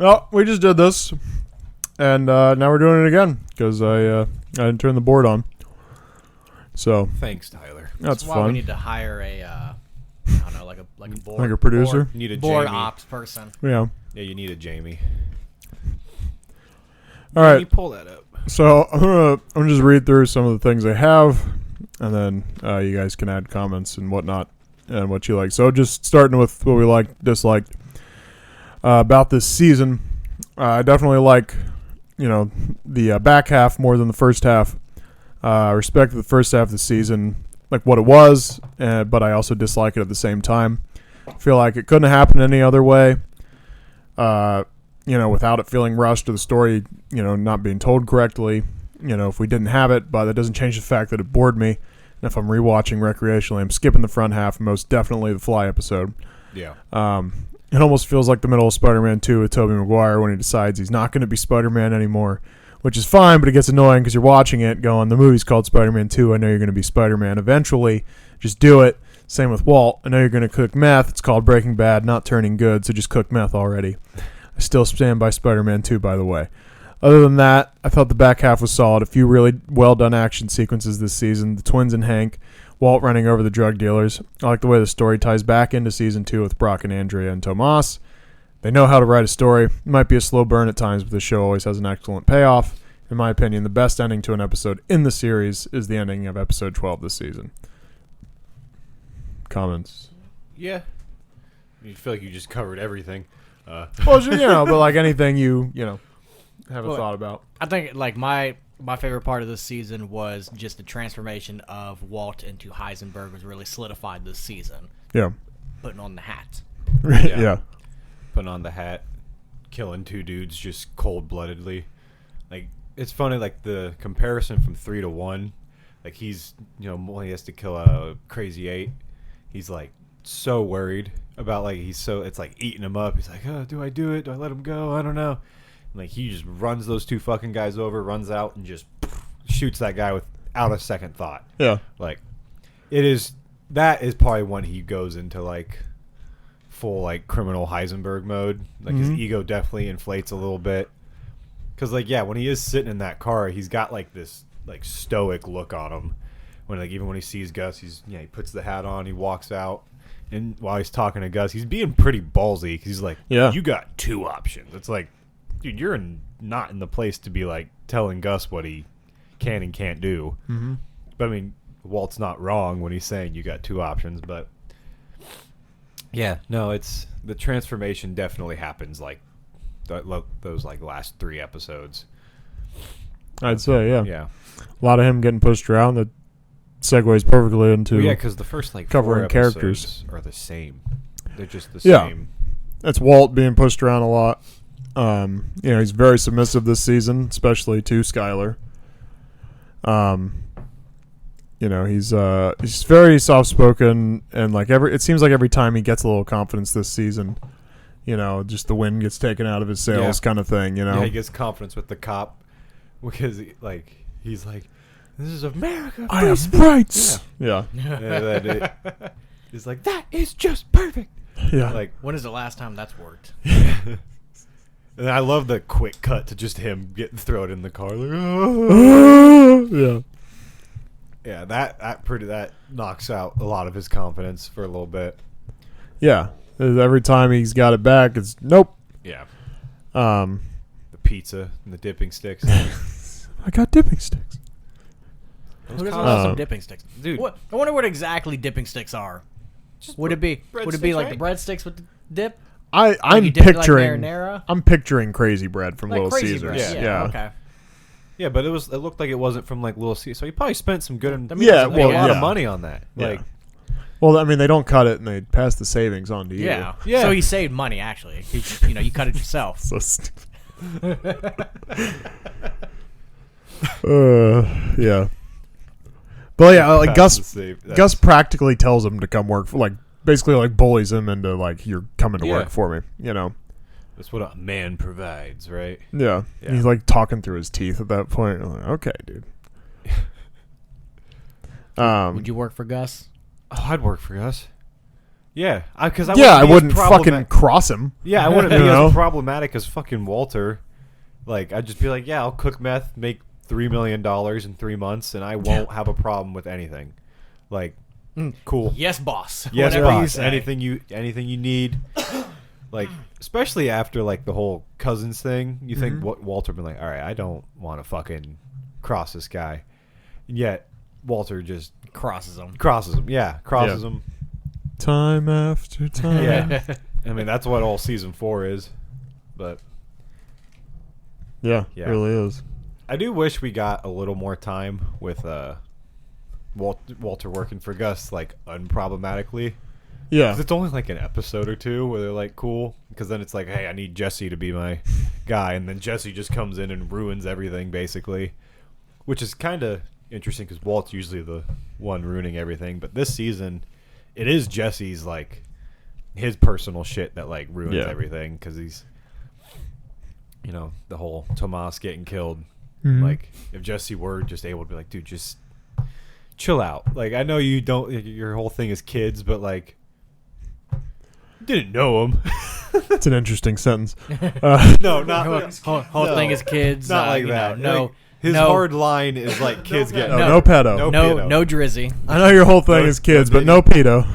Well, we just did this, and now we're doing it again because I didn't turn the board on. So thanks, Tyler. that's why fun. we need to hire a, I don't know, like a board, like a producer. You need a board Jamie. ops person. Yeah. Yeah, you need a Jamie. All right. Can you pull that up? So I'm gonna just read through some of the things I have, and then you guys can add comments and whatnot and what you like. So just starting with what we liked, disliked about this season. I definitely like, the back half more than the first half. I respect the first half of the season, like what it was, but I also dislike it at the same time. I feel like it couldn't have happened any other way. Without it feeling rushed or the story, not being told correctly, if we didn't have it, but that doesn't change the fact that it bored me. And if I'm rewatching recreationally, I'm skipping the front half, most definitely the Fly episode. Yeah. It almost feels like the middle of Spider-Man 2 with Tobey Maguire when he decides he's not going to be Spider-Man anymore, which is fine, but it gets annoying because you're watching it going, the movie's called Spider-Man 2, I know you're going to be Spider-Man eventually, just do it. Same with Walt, I know you're going to cook meth, it's called Breaking Bad, not turning good, so just cook meth already. I still stand by Spider-Man 2, by the way. Other than that, I thought the back half was solid. A few really well-done action sequences this season. The twins and Hank, Walt running over the drug dealers. I like the way the story ties back into Season 2 with Brock and Andrea and Tomas. They know how to write a story. It might be a slow burn at times, but the show always has an excellent payoff. In my opinion, the best ending to an episode in the series is the ending of episode 12 this season. Comments? Yeah. You feel like you just covered everything. Well, but like anything you have a thought about. I think like my favorite part of this season was just the transformation of Walt into Heisenberg was really solidified this season. Yeah. Putting on the hat. Yeah. Putting on the hat, killing two dudes just cold-bloodedly. Like, it's funny, like, the comparison from 3 to 1. Like, he's, when he has to kill a Crazy 8, he's, like, so worried about, like, it's, like, eating him up. He's like, oh, do I do it? Do I let him go? I don't know. And, like, he just runs those two fucking guys over, runs out, and just shoots that guy without a second thought. Yeah. Like, that is probably when he goes into, like, full, like, criminal Heisenberg mode. Like, his ego definitely inflates a little bit. Because, like, yeah, when he is sitting in that car, he's got, like, this, like, stoic look on him. When, like, even when he sees Gus, he puts the hat on, he walks out. And while he's talking to Gus, he's being pretty ballsy. Because he's like, you got two options. It's like, dude, you're not in the place to be, like, telling Gus what he can and can't do. Mm-hmm. But, I mean, Walt's not wrong when he's saying you got two options, but... Yeah, no, it's the transformation definitely happens like those like last 3 episodes. I'd say, yeah. Yeah. A lot of him getting pushed around that segues perfectly into because the first like covering 4 characters are the same. They're just the same. That's Walt being pushed around a lot. He's very submissive this season, especially to Skyler. He's very soft-spoken, and like it seems like every time he gets a little confidence this season, just the wind gets taken out of his sails, kind of thing. Yeah, he gets confidence with the cop because he's like, "This is America. I have rights." Yeah. He's like, "That is just perfect." Yeah. Like, when is the last time that's worked? And I love the quick cut to just him getting thrown in the car. Like, oh. Yeah. Yeah, that knocks out a lot of his confidence for a little bit. Yeah, every time he's got it back, it's nope. Yeah. The pizza and the dipping sticks. I got dipping sticks. Who doesn't love some dipping sticks, dude? I wonder what exactly dipping sticks are. Would it be like the breadsticks with the dip? I'm picturing. Like I'm picturing Crazy Bread from like Little Crazy Caesars. Bread. Yeah. Okay. Yeah, but it looked like it wasn't from like Little Caesars, so he probably spent some good. A lot of money on that. Yeah. Like, well, I mean, they don't cut it and they pass the savings on to you. Yeah. So he saved money actually. You cut it yourself. So stupid. Yeah. But yeah, like Gus practically tells him to come work for, like, basically like bullies him into like, you're coming to work for me. That's what a man provides, right? Yeah. He's like talking through his teeth at that point. I'm like, okay, dude. Would you work for Gus? Oh, I'd work for Gus. Yeah, because I wouldn't fucking cross him. Yeah, I wouldn't be as problematic as fucking Walter. Like, I'd just be like, yeah, I'll cook meth, make $3 million in 3 months, and I won't have a problem with anything. Like, cool. Yes, boss. Yes, boss. Anything you need. Like, especially after like the whole cousins thing, you think Walter been like, all right, I don't want to fucking cross this guy, and yet Walter just crosses him. Crosses him. Time after time. Yeah, I mean that's what all season 4 is, but yeah, it really is. I do wish we got a little more time with Walter working for Gus, like unproblematically. Yeah, 'cause it's only like an episode or two where they're like cool, because then it's like, hey, I need Jesse to be my guy, and then Jesse just comes in and ruins everything basically, which is kind of interesting because Walt's usually the one ruining everything, but this season it is Jesse's like his personal shit that like ruins everything, because he's, you know, the whole Tomas getting killed. Like, if Jesse were just able to be like, dude, just chill out. Like, I know you don't, your whole thing is kids, but like, didn't know him. It's an interesting sentence. No, not whole thing is kids. Not like that. No. Like, his hard line is like kids get no pedo. No drizzy. I know your whole thing is kids, but no pedo.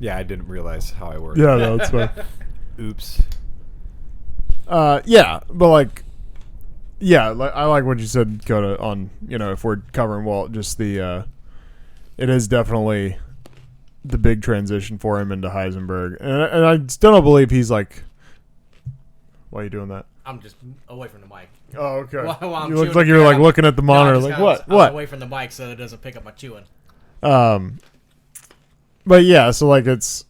Yeah, I didn't realize how I worked. Yeah, no, it's fine. Oops. Yeah, but like, yeah, like, I like what you said, Dakota, on, you know, if we're covering Walt, just the, it is definitely the big transition for him into Heisenberg. And I still don't believe he's like, why are you doing that? I'm just away from the mic. Oh, okay. While you look like you're like looking at the monitor, like what? I'm away from the mic so it doesn't pick up my chewing. But yeah, so like it's,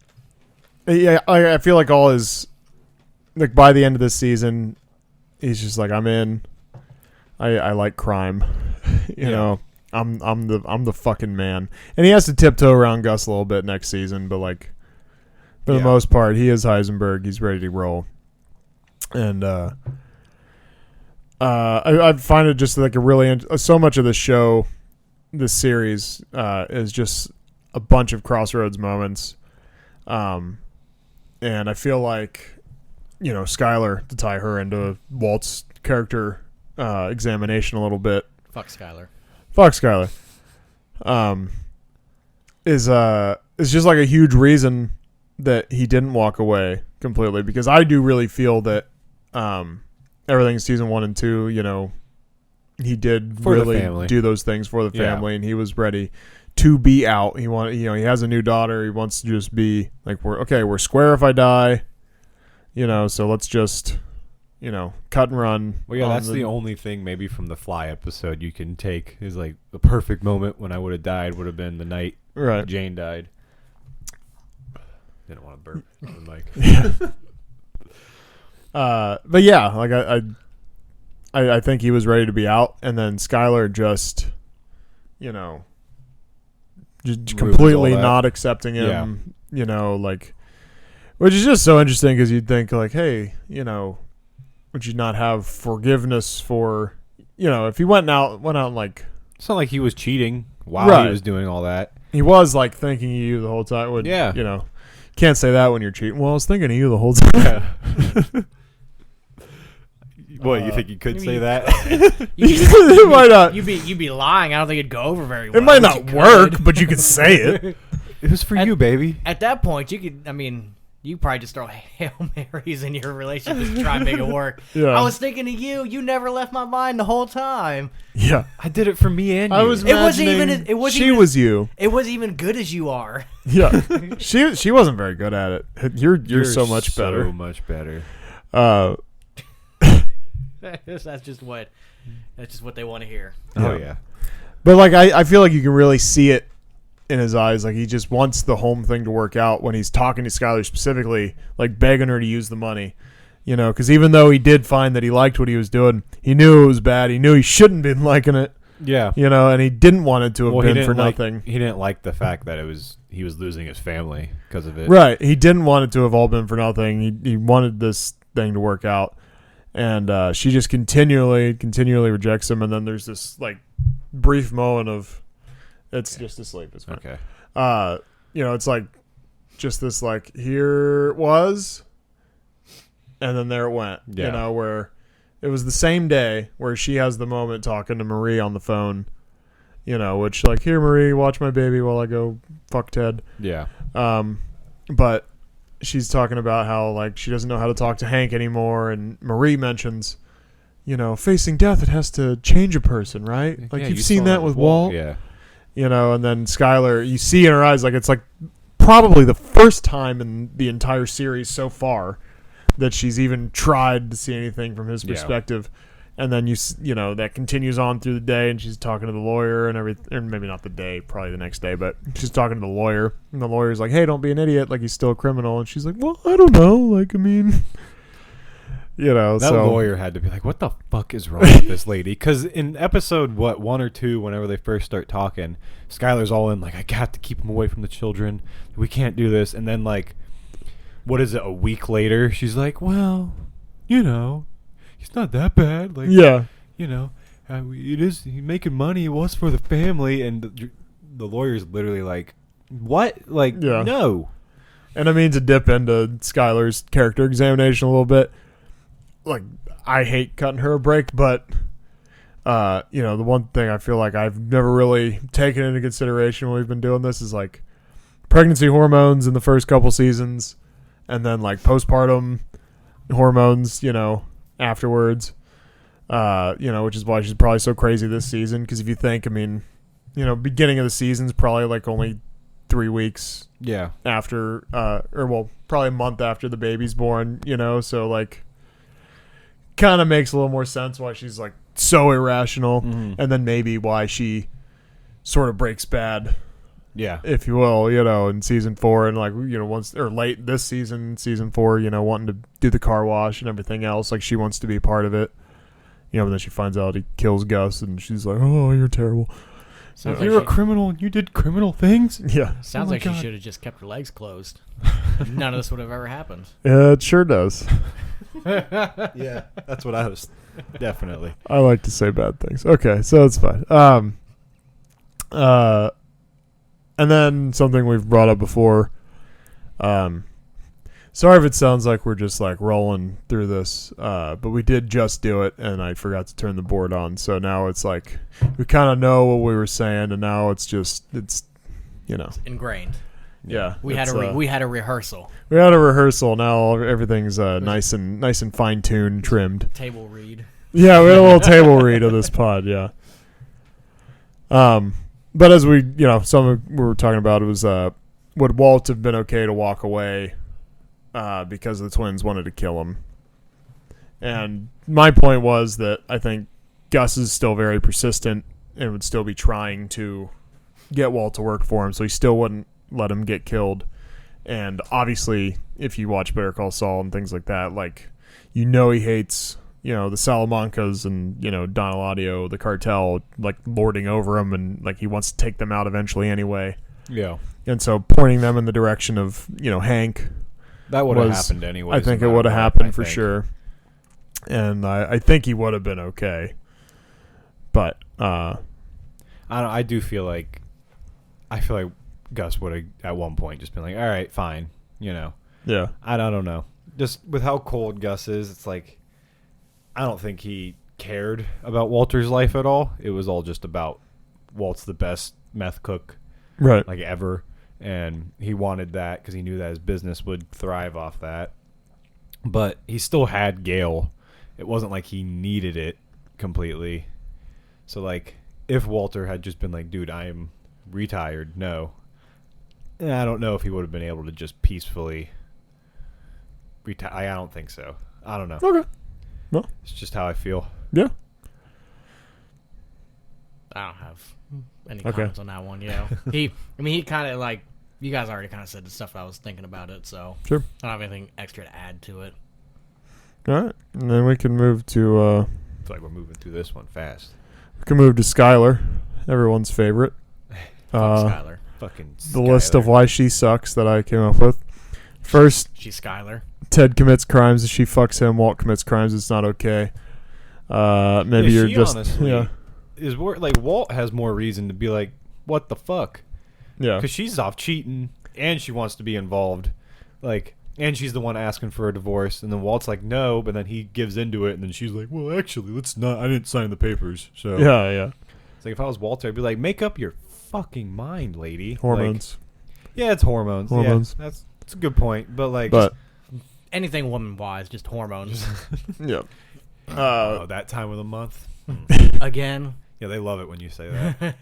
yeah, I feel like all his, like by the end of this season, he's just like, I'm in. I like crime, you know. I'm the fucking man, and he has to tiptoe around Gus a little bit next season, but like for the most part, he is Heisenberg. He's ready to roll, and I find it just like a really so much of the show, this series is just a bunch of crossroads moments, and I feel like, you know, Skylar, to tie her into Walt's character examination a little bit. Fuck Skylar. Is just like a huge reason that he didn't walk away completely, because I do really feel that everything in season 1 and 2, you know, he did really do those things for the family, and he was ready to be out. He wanted, you know, he has a new daughter. He wants to just be like, we're square if I die, you know, so let's just, you know, cut and run. Well, yeah, that's the only thing maybe from the Fly episode you can take is like the perfect moment when I would have died would have been the night Jane died. Didn't want to burp the mic. Yeah. But yeah, like I think he was ready to be out, and then Skylar just, you know, just completely not accepting him. Yeah. You know, like, which is just so interesting, because you'd think like, hey, you know, would you not have forgiveness for, you know, if he went out and like, it's not like he was cheating while he was doing all that. He was like thinking of you the whole time. You know, can't say that when you're cheating. Well, I was thinking of you the whole time. What, you think you could say that? It might not. You'd be lying. I don't think it'd go over very well. It might not work, but you could say it. It was for you, baby. At that point, you could. I mean, you probably just throw Hail Marys in your relationship to try and make it work. Yeah. I was thinking of you. You never left my mind the whole time. Yeah. I did it for me and you. I was imagining she was you. It wasn't even good as you are. Yeah. She wasn't very good at it. You're so much better. So much better. That's just what they want to hear. Oh yeah. But like I feel like you can really see it in his eyes. Like he just wants the home thing to work out when he's talking to Skylar specifically, like begging her to use the money. You know, because even though he did find that he liked what he was doing, he knew it was bad. He knew he shouldn't have been liking it. Yeah. You know, and he didn't want it to have been for nothing. He didn't like the fact that he was losing his family because of it. Right. He didn't want it to have all been for nothing. He wanted this thing to work out. And she just continually rejects him. And then there's this like brief moment of It's just asleep. It's fine. Okay. It's like just this like here it was, and then there it went. Yeah. Where it was the same day where she has the moment talking to Marie on the phone. Which like, here Marie, watch my baby while I go fuck Ted. Yeah. But she's talking about how like she doesn't know how to talk to Hank anymore, and Marie mentions, facing death, it has to change a person, right? Like you've seen that with Walt. Yeah. And then Skylar, you see in her eyes, like it's like probably the first time in the entire series so far that she's even tried to see anything from his perspective. And then that continues on through the day, and she's talking to the lawyer and everything, or maybe not the day, probably the next day, but she's talking to the lawyer, and the lawyer's like, hey, don't be an idiot, like he's still a criminal. And she's like, well, I don't know, like, I mean, that lawyer had to be like, what the fuck is wrong with this lady? Because in episode 1 or 2, whenever they first start talking, Skylar's all in like, I got to keep him away from the children, we can't do this. And then like, what is it, a week later, she's like, well, he's not that bad. Like, it is, he's making money, it was for the family. And the lawyer's literally like, what? Like, no. And I mean, to dip into Skylar's character examination a little bit, like, I hate cutting her a break, but the one thing I feel like I've never really taken into consideration when we've been doing this is like pregnancy hormones in the first couple seasons, and then like postpartum hormones, afterwards, which is why she's probably so crazy this season. Because if you think, I mean, beginning of the season's probably like only 3 weeks after, probably a month after the baby's born, so like kind of makes a little more sense why she's like so irrational, and then maybe why she sort of breaks bad, if you will, in season 4, and like once or late this season 4, wanting to do the car wash and everything else, like she wants to be part of it, and then she finds out he kills Gus, and she's like, oh, you're terrible. Sounds you're a criminal and you did criminal things. Yeah, sounds like she should have just kept her legs closed. None of this would have ever happened. Yeah, it sure does. Yeah, that's what I was. Definitely. I like to say bad things. Okay, so it's fine. And then something we've brought up before. Sorry if it sounds like we're just like rolling through this, but we did just do it, and I forgot to turn the board on. So now it's like we kind of know what we were saying, and now it's ingrained. Yeah, we had a rehearsal. We had a rehearsal. Now everything's nice and fine tuned, trimmed. Table read. Yeah, we had a little table read of this pod. Yeah. But as we were talking about, it was would Walt have been okay to walk away because the twins wanted to kill him? And my point was that I think Gus is still very persistent and would still be trying to get Walt to work for him, so he still wouldn't let him get killed. And obviously, if you watch Better Call Saul and things like that, like, he hates, the Salamancas and, Don Eladio, the cartel, like, lording over him, and, like, he wants to take them out eventually anyway. Yeah. And so pointing them in the direction of, Hank. That would have happened anyway. I think it would have happened for sure. And I think he would have been okay. But, I do feel like, Gus would have at one point just been like, all right, fine, Yeah. I don't know. Just with how cold Gus is, it's like, I don't think he cared about Walter's life at all. It was all just about Walt's the best meth cook, right, like ever, and he wanted that because he knew that his business would thrive off that. But he still had Gail. It wasn't like he needed it completely. So like, if Walter had just been like, dude, I am retired, no. I don't know if he would have been able to just peacefully retire. I don't think so. I don't know. Okay. Well, it's just how I feel. Yeah. I don't have any comments on that one. He kind of like, you guys already kind of said the stuff I was thinking about it, so sure. I don't have anything extra to add to it. All right, and then we can move to. I feel like we're moving through this one fast. We can move to Skylar, everyone's favorite. Skylar. Fucking the list of why she sucks that I came up with. First, she's Skylar. Ted commits crimes. She fucks him. Walt commits crimes. It's not okay. Maybe you're just is like Walt has more reason to be like, what the fuck? Yeah. Because she's off cheating and she wants to be involved, like, and she's the one asking for a divorce. And then Walt's like, no, but then he gives into it, and then she's like, well, actually, let's not. I didn't sign the papers, so Yeah. It's like if I was Walter, I'd be like, make up your fucking mind, lady. Hormones. Like, yeah, it's hormones. Hormones. Yeah, that's a good point. But like, anything woman-wise, just hormones. Yeah. that time of the month. Again. Yeah, they love it when you say that.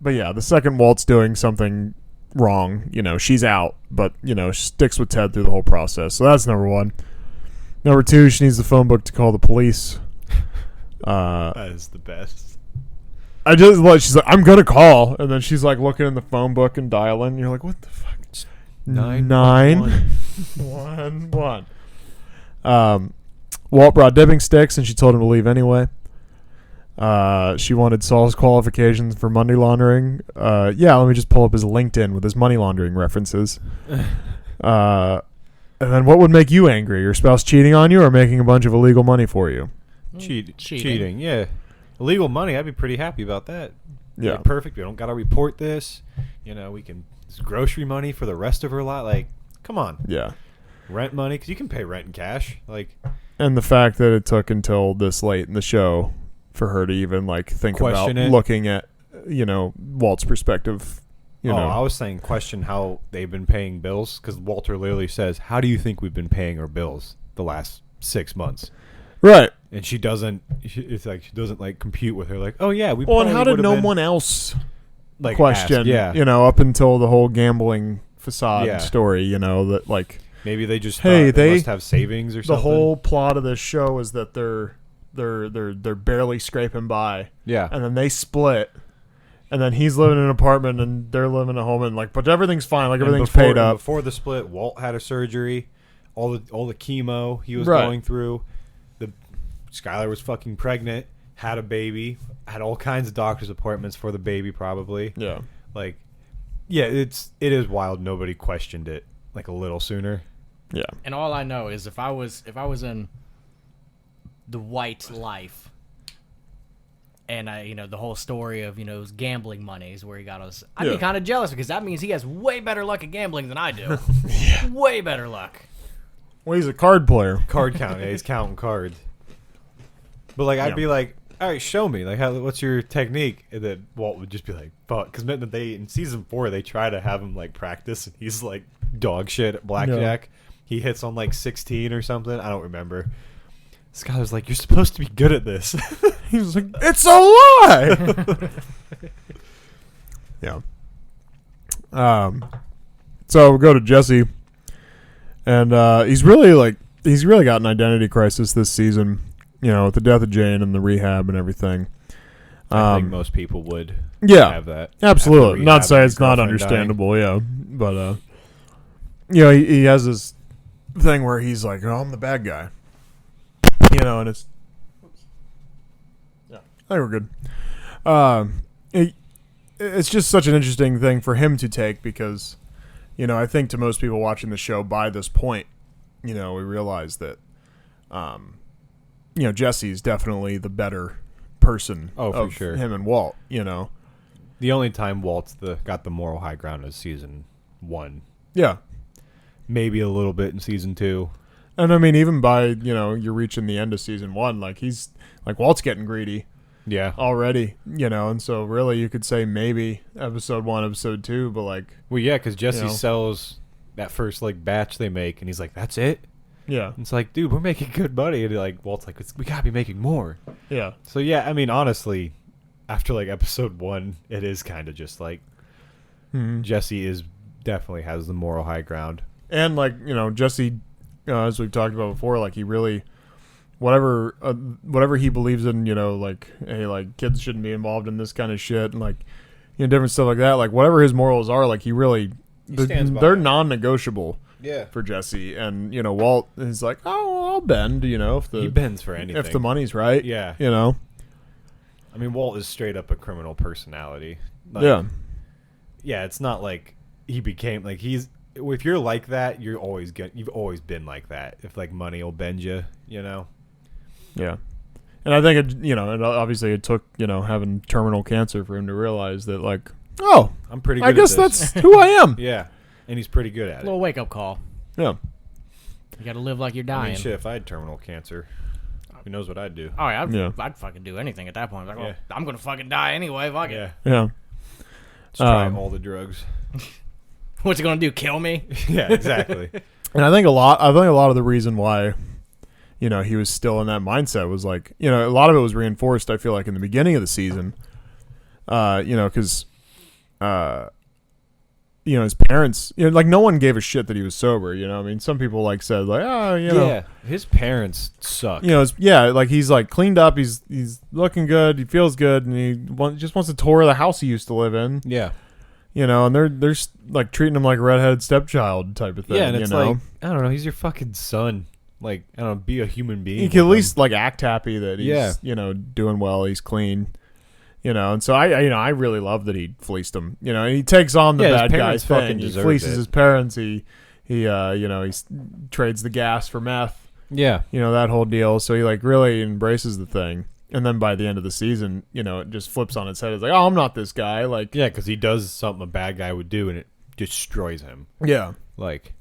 But yeah, the second Walt's doing something wrong, she's out, but sticks with Ted through the whole process. So that's number one. Number two, she needs the phone book to call the police. That is the best. I just like, she's like, I'm gonna call, and then she's like looking in the phone book and dialing. And you're like, what the fuck? 911. Walt brought dipping sticks, and she told him to leave anyway. She wanted Saul's qualifications for money laundering. Yeah, let me just pull up his LinkedIn with his money laundering references. And then what would make you angry? Your spouse cheating on you or making a bunch of illegal money for you? Cheating, yeah. Illegal money, I'd be pretty happy about that. Yeah. Like, perfect. We don't got to report this. We can, it's grocery money for the rest of her life. Like, come on. Yeah. Rent money, because you can pay rent in cash. Like, and the fact that it took until this late in the show for her to even like think about question it. Looking at Walt's perspective. I was saying question how they've been paying bills, because Walter literally says, how do you think we've been paying our bills the last 6 months? Right. And she doesn't. It's like she doesn't like compute with her. Like, oh yeah, we. Well, and how did no been, one else like question? Ask, yeah. Up until the whole gambling facade story. That like maybe they just they must have savings or something. The whole plot of this show is that they're barely scraping by. Yeah. And then they split. And then he's living in an apartment and they're living at home, and like, but everything's fine. Like, everything's paid up. Before the split, Walt had a surgery, all the chemo he was going through. Skylar was fucking pregnant, had a baby, had all kinds of doctor's appointments for the baby, probably. Yeah. Like, yeah, it is wild. Nobody questioned it like a little sooner. Yeah. And all I know is if I was in the White life, and the whole story of his gambling monies where he got us, I'd be kind of jealous, because that means he has way better luck at gambling than I do. Yeah. Way better luck. Well, he's a card player. Card count. Yeah, he's counting cards. But like, I'd be like, all right, show me. Like, what's your technique? And then Walt would just be like, fuck. Because in season 4, they try to have him like practice, and he's like dog shit at blackjack. Yeah. He hits on like 16 or something. I don't remember. Skylar's like, you're supposed to be good at this. He was like, it's a lie. Yeah. So we go to Jesse, and he's really got an identity crisis this season. With the death of Jane and the rehab and everything. I think most people would have that. Absolutely. Not say it's not understandable, dying. Yeah. But he has this thing where he's like, oh, I'm the bad guy. And it's I think we're good. It's just such an interesting thing for him to take, because I think to most people watching the show by this point, we realize that Jesse's definitely the better person for sure. Him and Walt, The only time Walt's got the moral high ground is season 1. Yeah. Maybe a little bit in season 2. And I mean, even by, you're reaching the end of season 1, like he's like Walt's getting greedy. Yeah. Already, and so really you could say maybe episode 1, episode 2, but like. Well, yeah, because Jesse sells that first like batch they make, and he's like, that's it? Yeah. It's like, dude, we're making good money. And like, Walt's like, we gotta be making more. Yeah. So yeah, I mean, honestly, after like episode 1, it is kind of just like Jesse definitely has the moral high ground. And like, Jesse, as we've talked about before, like he really, whatever he believes in, like, hey, like kids shouldn't be involved in this kind of shit, and like, different stuff like that. Like whatever his morals are, like he really, they're non-negotiable. Yeah. For Jesse, and Walt is like, oh, I'll bend. If he bends for anything if the money's right. Yeah. I mean, Walt is straight up a criminal personality. Like, yeah. Yeah, it's not like he became like he's. If you're like that, you've always been like that. If like money will bend you, Yeah. And I think obviously it took having terminal cancer for him to realize that like, oh, I'm pretty good I guess at this. that's who I am. Yeah, and he's pretty good at A it. little wake up call. Yeah. You got to live like you're I dying. mean, shit, if I had terminal cancer, who knows what I'd do? Oh, yeah, Yeah. I'd fucking do anything at that point. Like, Yeah. well, I'm gonna fucking die anyway. Fuck it. Yeah, Yeah. just try all the drugs. What's it gonna do? Kill me? Yeah, exactly. And I think a lot of the reason why, he was still in that mindset was like, a lot of it was reinforced, I feel like, in the beginning of the season. Because, his parents, like no one gave a shit that he was sober. I mean, some people like said like, Yeah, his parents suck. Like he's like cleaned up, he's looking good, he feels good, and he just wants to tour the house he used to live in. Yeah. And they're like treating him like a redheaded stepchild type of thing. Yeah, and it's like, I don't know, he's your fucking son. Like, I don't know, be a human being. He can at least like act happy that he's Yeah. Doing well, he's clean. And so I really love that he fleeced him. And he takes on the Yeah, his bad guy parents thing. fucking He deserved fleeces it. his parents. He trades the gas for meth. Yeah. That whole deal. So he like really embraces the thing. And then by the end of the season, it just flips on its head. It's like, oh, I'm not this guy. Like, Yeah, because he does something a bad guy would do, and it destroys him. yeah, Like,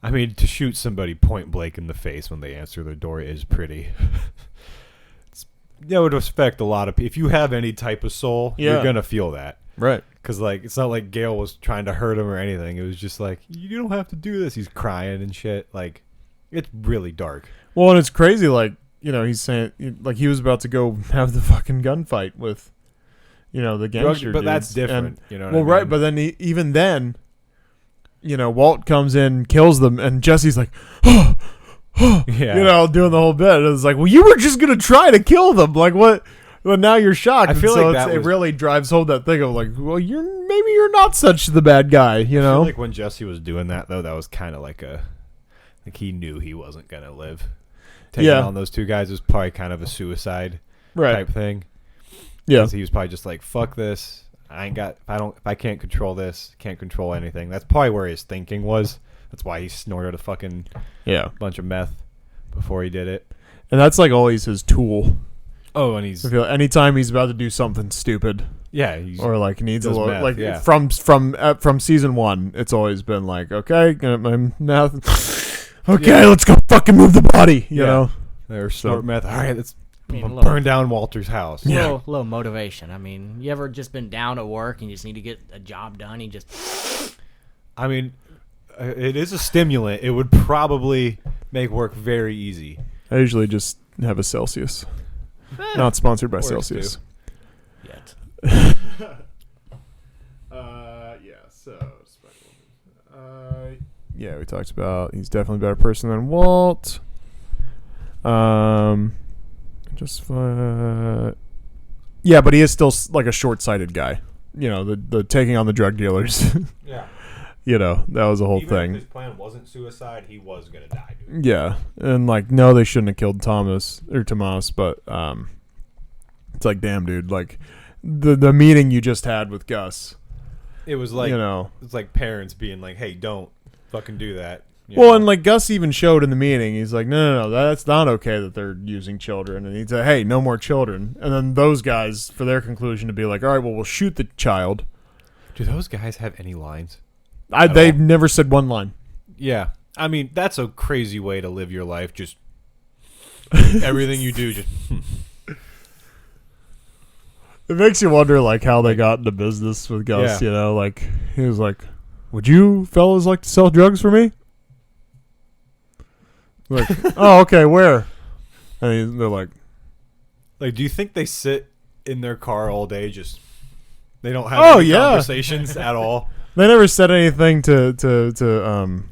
I mean, to shoot somebody point blank in the face when they answer the door is pretty. That would affect a lot of people. If you have any type of soul, Yeah. you're gonna feel that. right. Because like, it's not like Gail was trying to hurt him or anything. It was just like, you don't have to do this. He's crying and shit. Like, it's really dark. Well, and it's crazy. Like, he's saying like he was about to go have the fucking gunfight with, the gangster. But that's dudes. different. And, You know what well, I mean? right. But then even then, Walt comes in, kills them, and Jesse's like, Yeah. doing the whole bit. It was like, well, you were just gonna try to kill them. Like, what? Well, now you're shocked. I feel And so like that it was- really drives home that thing of like, well, maybe you're not such the bad guy. I feel like when Jesse was doing that, though, that was kind of like he knew he wasn't gonna live. Taking Yeah. on those two guys was probably kind of a suicide right. type thing. Yeah. 'Cause he was probably just like, fuck this. If I can't control this, can't control anything. That's probably where his thinking was. That's why he snorted a fucking Yeah. bunch of meth before he did it. And that's like always his tool. Oh, and he's I feel anytime he's about to do something stupid he's or like needs a does little meth, like yeah. from season 1, it's always been like, okay, get my meth. Okay, let's go fucking move the body. You Yeah. know. Or snort meth. All right, let's I mean, burn down Walter's house. Yeah. Little motivation. I mean, you ever just been down at work and you just need to get a job done? You just I mean, it is a stimulant. It would probably make work very easy. I usually just have a Celsius. Not sponsored by Works Celsius. yet. Yeah. So, yeah, we talked about he's definitely a better person than Walt. Yeah, but he is still like a short-sighted guy. The taking on the drug dealers. Yeah. That was the whole Even thing. if his plan wasn't suicide, he was gonna die. Dude. Yeah, and like, no, they shouldn't have killed Tomas, but it's like, damn, dude, like the meeting you just had with Gus, It was like it's like parents being like, "Hey, don't fucking do that." and like Gus even showed in the meeting, he's like, no, that's not okay that they're using children, and he'd say, hey, no more children, and then those guys, for their conclusion to be like, all right, well, we'll shoot the child. Do those guys have any lines? They've never said one line. Yeah, I mean that's a crazy way to live your life. Just everything you do, just It makes you wonder, like, how they got into business with Gus. Yeah. Like he was like, "Would you fellas like to sell drugs for me?" Like, oh, okay, where? And they're like, like. Do you think they sit in their car all day? Just they don't have any conversations at all. they never said anything to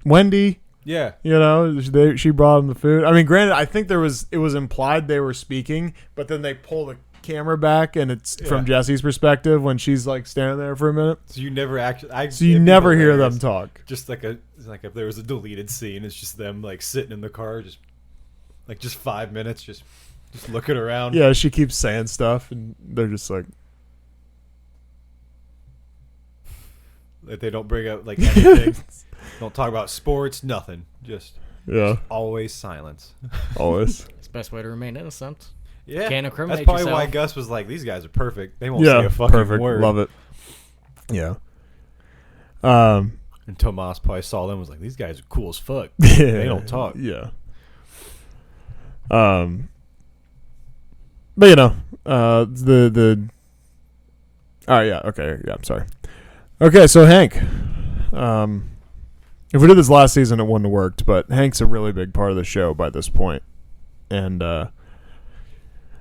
Wendy. Yeah, She brought him the food. I mean, granted, I think it was implied they were speaking, but then they pull the camera back and it's from Jesse's perspective when she's like standing there for a minute. so you never actually. So you never hear them talk. Just like if there was a deleted scene, it's just them like sitting in the car, just 5 minutes, just looking around. Yeah, she keeps saying stuff, and they're just like, Like they don't bring up like anything. Don't talk about sports, nothing. Just Yeah. Always silence. Always. It's the best way to remain innocent. Yeah. Can't incriminate That's probably yourself. why Gus was like, these guys are perfect. They won't Yeah. say a fucking Perfect. word. Love it. Yeah. And Tomas probably saw them and was like, these guys are cool as fuck. They don't talk. Yeah. But you know, the. Oh yeah. Okay. Yeah. I'm sorry. Okay. So Hank. If we did this last season, it wouldn't have worked. But Hank's a really big part of the show by this point, and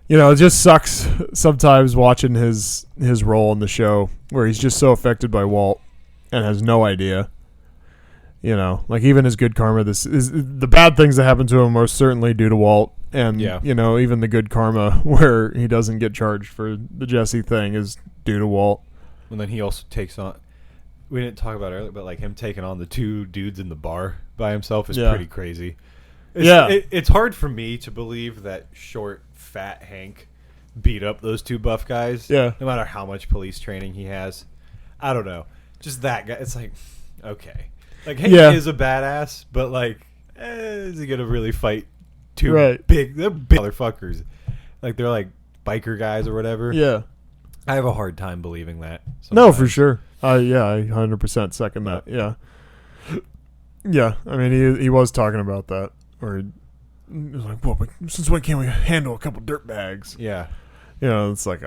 you know, it just sucks sometimes watching his role in the show where he's just so affected by Walt and has no idea. You know, like even his good karma, this is the bad things that happen to him are certainly due to Walt, and you know, even the good karma where he doesn't get charged for the Jesse thing is due to Walt. And then he also takes on. We didn't talk about it earlier, but like him taking on the two dudes in the bar by himself is pretty crazy. It's hard for me to believe that short, fat Hank beat up those two buff guys. Yeah. No matter how much police training he has. I don't know. Just that guy. It's like, okay. Like, Hank is a badass, but like, is he going to really fight two big motherfuckers? Like, they're like biker guys or whatever. Yeah. I have a hard time believing that. Sometimes. No, for sure. I 100% second that. Yeah. Yeah. I mean, he was talking about that. Or he was like, well, since when can't we handle a couple dirt bags? Yeah. You know, it's like,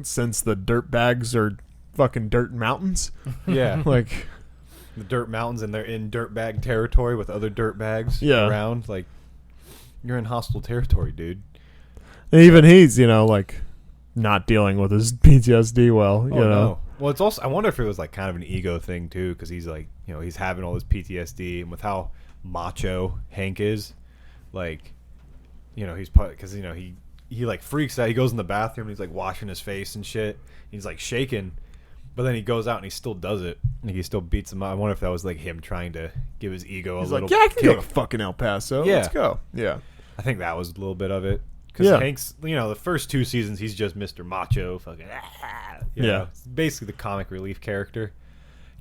since the dirt bags are fucking dirt mountains. Yeah. Like, the dirt mountains and they're in dirt bag territory with other dirt bags around. Like, you're in hostile territory, dude. And even he's, you know, like, not dealing with his PTSD well, you know. No. Well, it's also, I wonder if it was like kind of an ego thing too, because he's like, you know, he's having all this PTSD, and with how macho Hank is, like, you know, he's probably, because, you know, he like freaks out. He goes in the bathroom and he's like washing his face and shit. He's like shaking, but then he goes out and he still does it. Like, he still beats him up. I wonder if that was like him trying to give his ego a little. Like, yeah, I can go to fucking El Paso. Yeah. Let's go. Yeah. I think that was a little bit of it. Because Hank's, you know, the first two seasons, he's just Mr. Macho, fucking, you know, it's basically the comic relief character.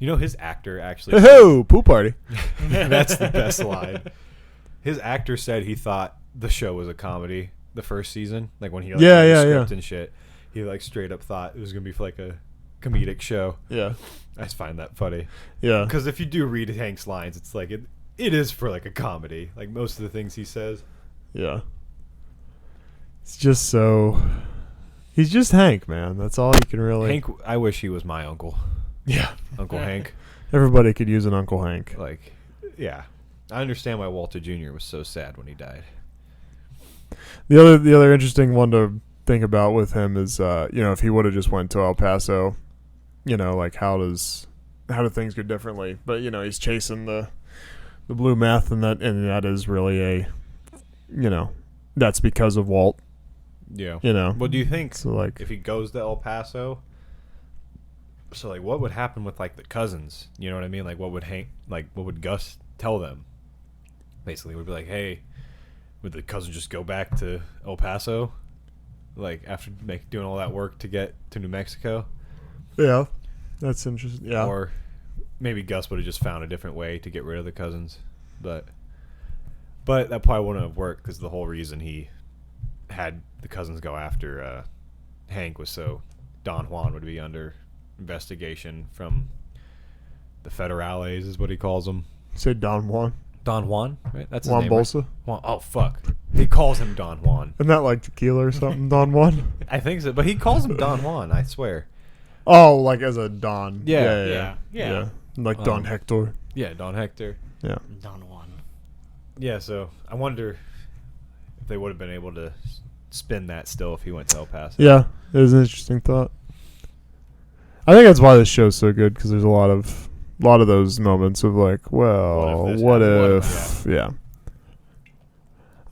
You know, his actor actually. Oh, pool party. That's the best line. His actor said he thought the show was a comedy the first season, like when he like, wrote the script and shit. He like straight up thought it was gonna be like a comedic show. Yeah, I just find that funny. Yeah, because if you do read Hank's lines, it's like it is for like a comedy. Like most of the things he says. Yeah. It's just so. He's just Hank, man. That's all he can really. Hank, I wish he was my uncle. Yeah, Uncle Hank. Everybody could use an Uncle Hank. Like, yeah, I understand why Walter Jr. was so sad when he died. The other interesting one to think about with him is, you know, if he would have just went to El Paso, you know, like how do things go differently? But you know, he's chasing the blue meth, and that is really a, you know, that's because of Walt. Yeah. You know. What do you think? So like, if he goes to El Paso, so like, what would happen with like the cousins? You know what I mean? Like, what would Gus tell them? Basically, would be like, hey, would the cousin just go back to El Paso, like after doing all that work to get to New Mexico? Yeah, that's interesting. Yeah. Or maybe Gus would have just found a different way to get rid of the cousins, but that probably wouldn't have worked because the whole reason he had the cousins go after Hank was so Don Juan would be under investigation from the federales, is what he calls them. Say Don Juan. Don Juan, right? That's his Juan name, Bolsa. right? Juan, oh fuck, he calls him Don Juan. Isn't that like tequila or something? Don Juan. I think so, but he calls him Don Juan. I swear. Oh, like as a Don. Yeah. Like Don Hector. Yeah, Don Hector. Yeah. Don Juan. Yeah, so I wonder if they would have been able to spin that still if he went to El Paso. Yeah, it was an interesting thought. I think that's why this show's so good, because there's a lot of those moments of like, well, what if yeah.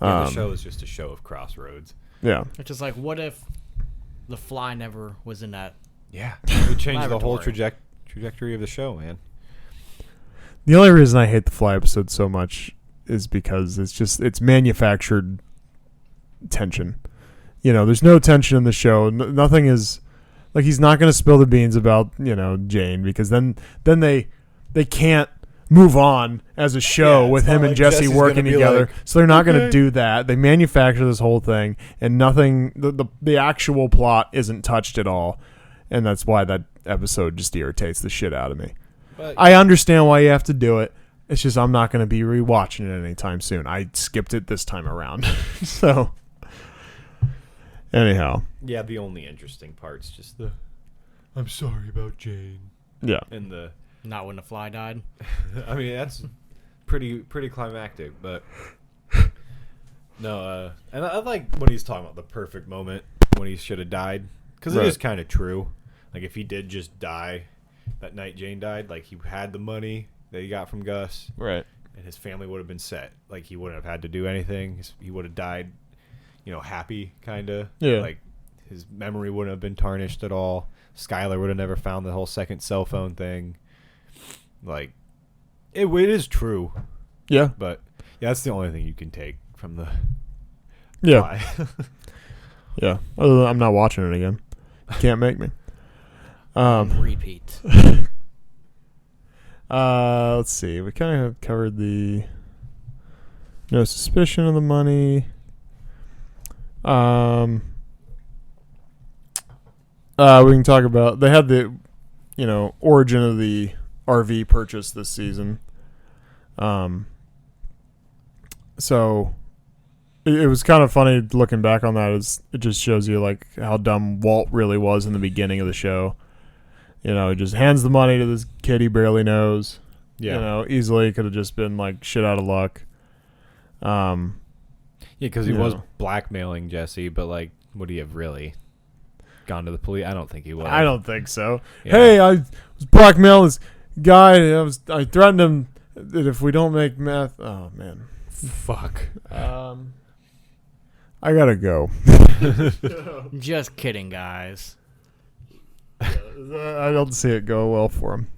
The show is just a show of crossroads. Yeah. It's just like, what if the Fly never was in that? Yeah, it would change the whole Laboratory. trajectory of the show, man. The only reason I hate the Fly episode so much is because it's manufactured tension. You know, there's no tension in the show. Nothing is like, he's not going to spill the beans about, you know, Jane, because then they can't move on as a show Yeah, with it's him not and like Jesse Jesse's working gonna be together. like, So they're not going to okay. do that. They manufacture this whole thing, and nothing. The actual plot isn't touched at all, and that's why that episode just irritates the shit out of me. But, I understand why you have to do it. It's just I'm not going to be rewatching it anytime soon. I skipped it this time around. So, anyhow. yeah, the only interesting part's just the I'm sorry about Jane. Yeah. And the Not when the fly died. I mean, that's pretty climactic, but no, and I like when he's talking about the perfect moment when he should have died, because it Right. is kind of true. Like, if he did just die that night Jane died, like, he had the money that he got from Gus, Right. and his family would have been set. Like, he wouldn't have had to do anything. He would have died, happy, kind of. Yeah. Like, his memory wouldn't have been tarnished at all. Skylar would have never found the whole second cell phone thing. Like, it is true, Yeah. but yeah, that's the only thing you can take from the Yeah. plot. Yeah. Other than I'm not watching it again. You can't make me. Repeat. Let's see. We kind of covered the no suspicion of the money. We can talk about they had the origin of the RV purchase this season. So it was kind of funny looking back on that. It just shows you like how dumb Walt really was in the beginning of the show. He just hands the money to this kid he barely knows. Yeah. Easily could have just been like shit out of luck. Yeah, because he You was know. blackmailing Jesse, but like, would he have really gone to the police? I don't think he would. I don't think so. Yeah. Hey, I was blackmailing this guy. I threatened him that if we don't make meth. Oh man. Fuck. I gotta go. Just kidding, guys. I don't see it go well for him.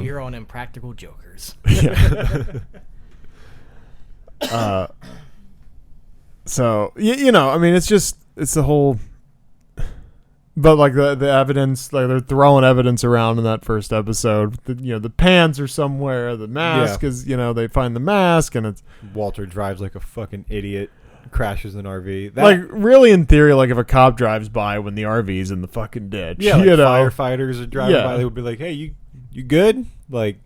You're on Impractical Jokers. Yeah. So I mean, it's the whole. But like the evidence, like they're throwing evidence around in that first episode. The pants are somewhere. The mask is, they find the mask, and it's Walter drives like a fucking idiot, crashes an RV. like really in theory, like if a cop drives by when the RV's in the fucking ditch, yeah, like firefighters are driving by, they would be like, "Hey, you good?" Like,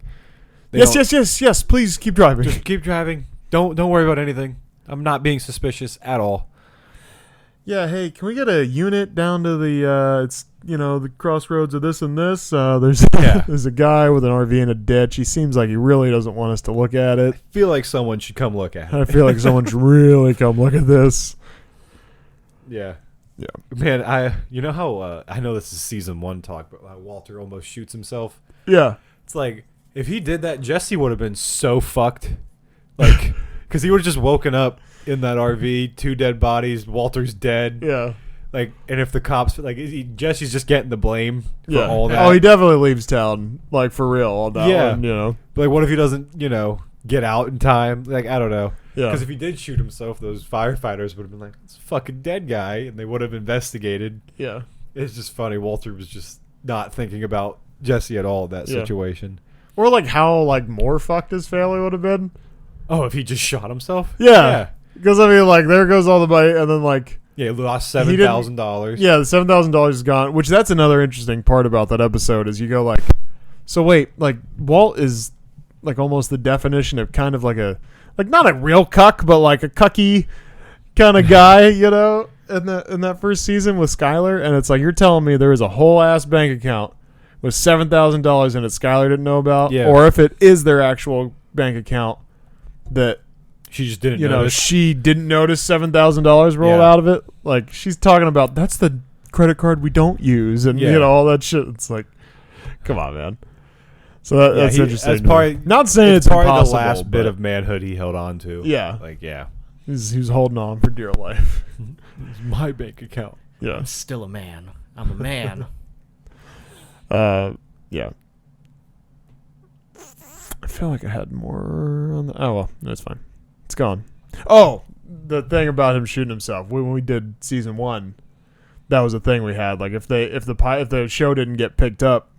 yes, please keep driving. just keep driving. Don't worry about anything. I'm not being suspicious at all. Yeah, hey, can we get a unit down to the the crossroads of this and this? There's there's a guy with an RV in a ditch. He seems like he really doesn't want us to look at it. I feel like someone should come look at it. I feel like someone should really come look at this. Yeah. Yeah. Man, I how I know this is season 1 talk, but Walter almost shoots himself. Yeah. It's like, if he did that, Jesse would have been so fucked. Like, because he would have just woken up in that RV, 2 dead bodies, Walter's dead. Yeah. Like, and if the cops, like, Jesse's just getting the blame for all that. Oh, he definitely leaves town, like for real, on that one, But like, what if he doesn't, get out in time? Like, I don't know. Yeah. Because if he did shoot himself, those firefighters would have been like, "It's a fucking dead guy," and they would have investigated. Yeah. It's just funny. Walter was just not thinking about Jesse at all in that Yeah. situation. Or like how like more fucked his family would have been. Oh, if he just shot himself? Yeah. Because I mean, like there goes all the money, and then like Yeah, he lost He didn't- $7,000. yeah, the $7,000 is gone. Which that's another interesting part about that episode is you go like, so wait, like Walt is like almost the definition of kind of like a like not a real cuck, but like a cucky kind of guy, in that first season with Skylar, and it's like you're telling me there was a whole ass bank account with $7,000 in it Skylar didn't know about, Yeah. or if it is their actual bank account that She just didn't you know notice. she didn't notice $7,000 rolled Yeah. out of it. Like she's talking about that's the credit card we don't use, and Yeah. all that shit. It's like, come on, man. So that's interesting. That's probably not saying it's probably impossible, the last bit but of manhood he held on to. Yeah. Like, yeah. he's holding on for dear life. It's my bank account. Yeah. I'm still a man. I'm a man. Yeah. I feel like I had more on the. Oh well, that's fine. It's gone. Oh, the thing about him shooting himself. When we did season 1, that was a thing we had. Like if the show didn't get picked up,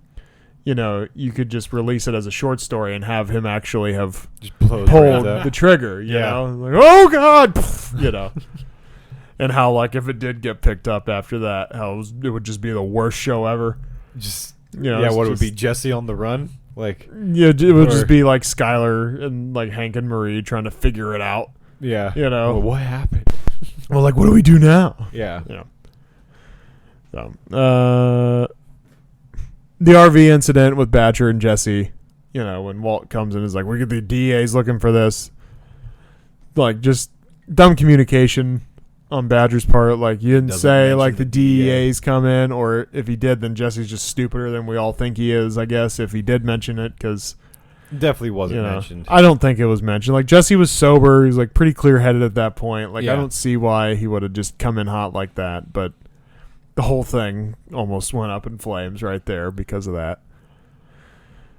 you could just release it as a short story and have him actually have Just blows pulled right up. the trigger, Yeah. like, oh God, and how like if it did get picked up after that, how it would just be the worst show ever. Just It's what it would just- be Jesse on the run, like it would or- just be like Skylar and like Hank and Marie trying to figure it out. Well, what happened? Well, like, what do we do now? Yeah. So, the RV incident with Badger and Jesse, when Walt comes in, is like, we get the DA's looking for this. Like, just dumb communication on Badger's part. Like, you didn't Doesn't say, mention like, the the DEA. DEA's come in, or if he did, then Jesse's just stupider than we all think he is, I guess, if he did mention it, because... Definitely wasn't mentioned. I don't think it was mentioned. Like, Jesse was sober. He was, like, pretty clear-headed at that point. Like, Yeah. I don't see why he would have just come in hot like that, but the whole thing almost went up in flames right there because of that.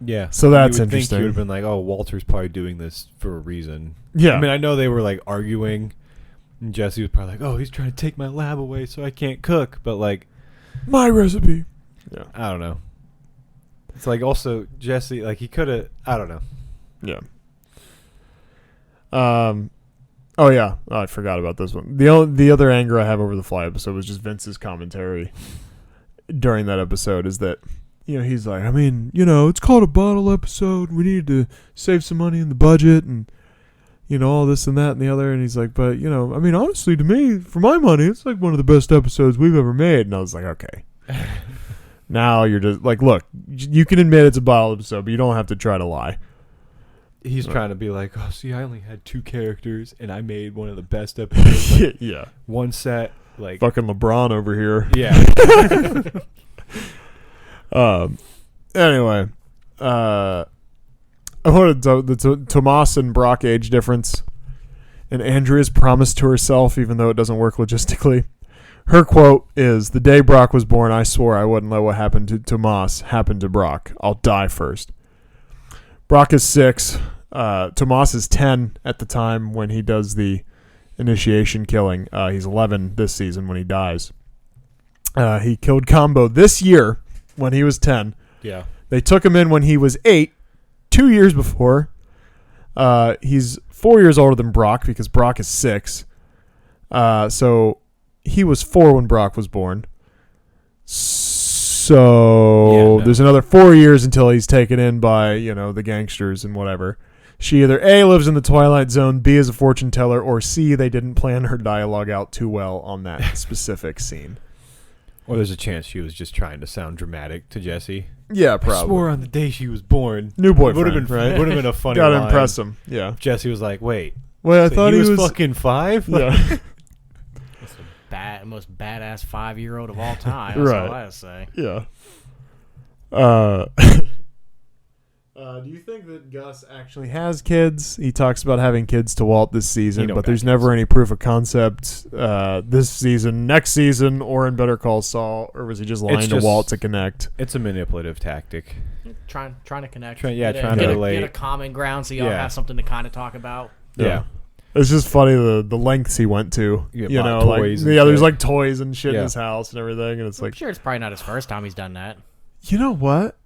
Yeah. So that's you would interesting. Think you would have been like, oh, Walter's probably doing this for a reason. Yeah. I mean, I know they were, like, arguing, and Jesse was probably like, oh, he's trying to take my lab away so I can't cook. But, like... My recipe. Yeah. I don't know. It's like also Jesse, like he could have. I don't know. Yeah. Oh yeah. Oh, I forgot about this one. The other anger I have over the Fly episode was just Vince's commentary during that episode. Is that he's like, I mean, it's called a bottle episode. We need to save some money in the budget, and all this and that and the other. And he's like, but I mean, honestly, to me, for my money, it's like one of the best episodes we've ever made. And I was like, okay. Now you're just like, look, you can admit it's a bottle episode, but you don't have to try to lie. He's trying to be like, oh, see, I only had 2 characters, and I made one of the best episodes. Like, Yeah. one set, like Fucking LeBron over here. yeah. Anyway, I wanted the Tomas and Brock age difference, and Andrea's promise to herself, even though it doesn't work logistically. Her quote is, "The day Brock was born, I swore I wouldn't let what happened to Tomas happen to Brock. I'll die first." Brock is 6. Tomas is 10 at the time when he does the initiation killing. He's 11 this season when he dies. He killed Combo this year when he was 10. Yeah. They took him in when he was 8, 2 years before. He's 4 years older than Brock because Brock is 6. So he was 4 when Brock was born. So there's another 4 years until he's taken in by, the gangsters and whatever. She either A, lives in the Twilight Zone, B, is a fortune teller, or C, they didn't plan her dialogue out too well on that specific scene. Or there's a chance she was just trying to sound dramatic to Jesse. Yeah, I probably. swore on the day she was born. New boyfriend, Would have been right? Would have been a funny Gotta line. impress him, yeah. Jesse was like, wait. Well, I so thought he was was fucking 5? Yeah. Most badass 5-year-old of all time. That's Right. all I say. Yeah. Do you think that Gus actually has kids? He talks about having kids to Walt this season, but there's never any proof of concept this season, next season, or in Better Call Saul, or was he just lying to Walt to connect? It's a manipulative tactic. Trying to connect. Trying get to relate. Get a common ground so y'all have something to kind of talk about. Yeah. It's just funny the lengths he went to. You You know, bought like toys and there's shit. like toys and shit in Yeah. his house and everything, and it's I'm like, sure it's probably not his first time he's done that. you know what?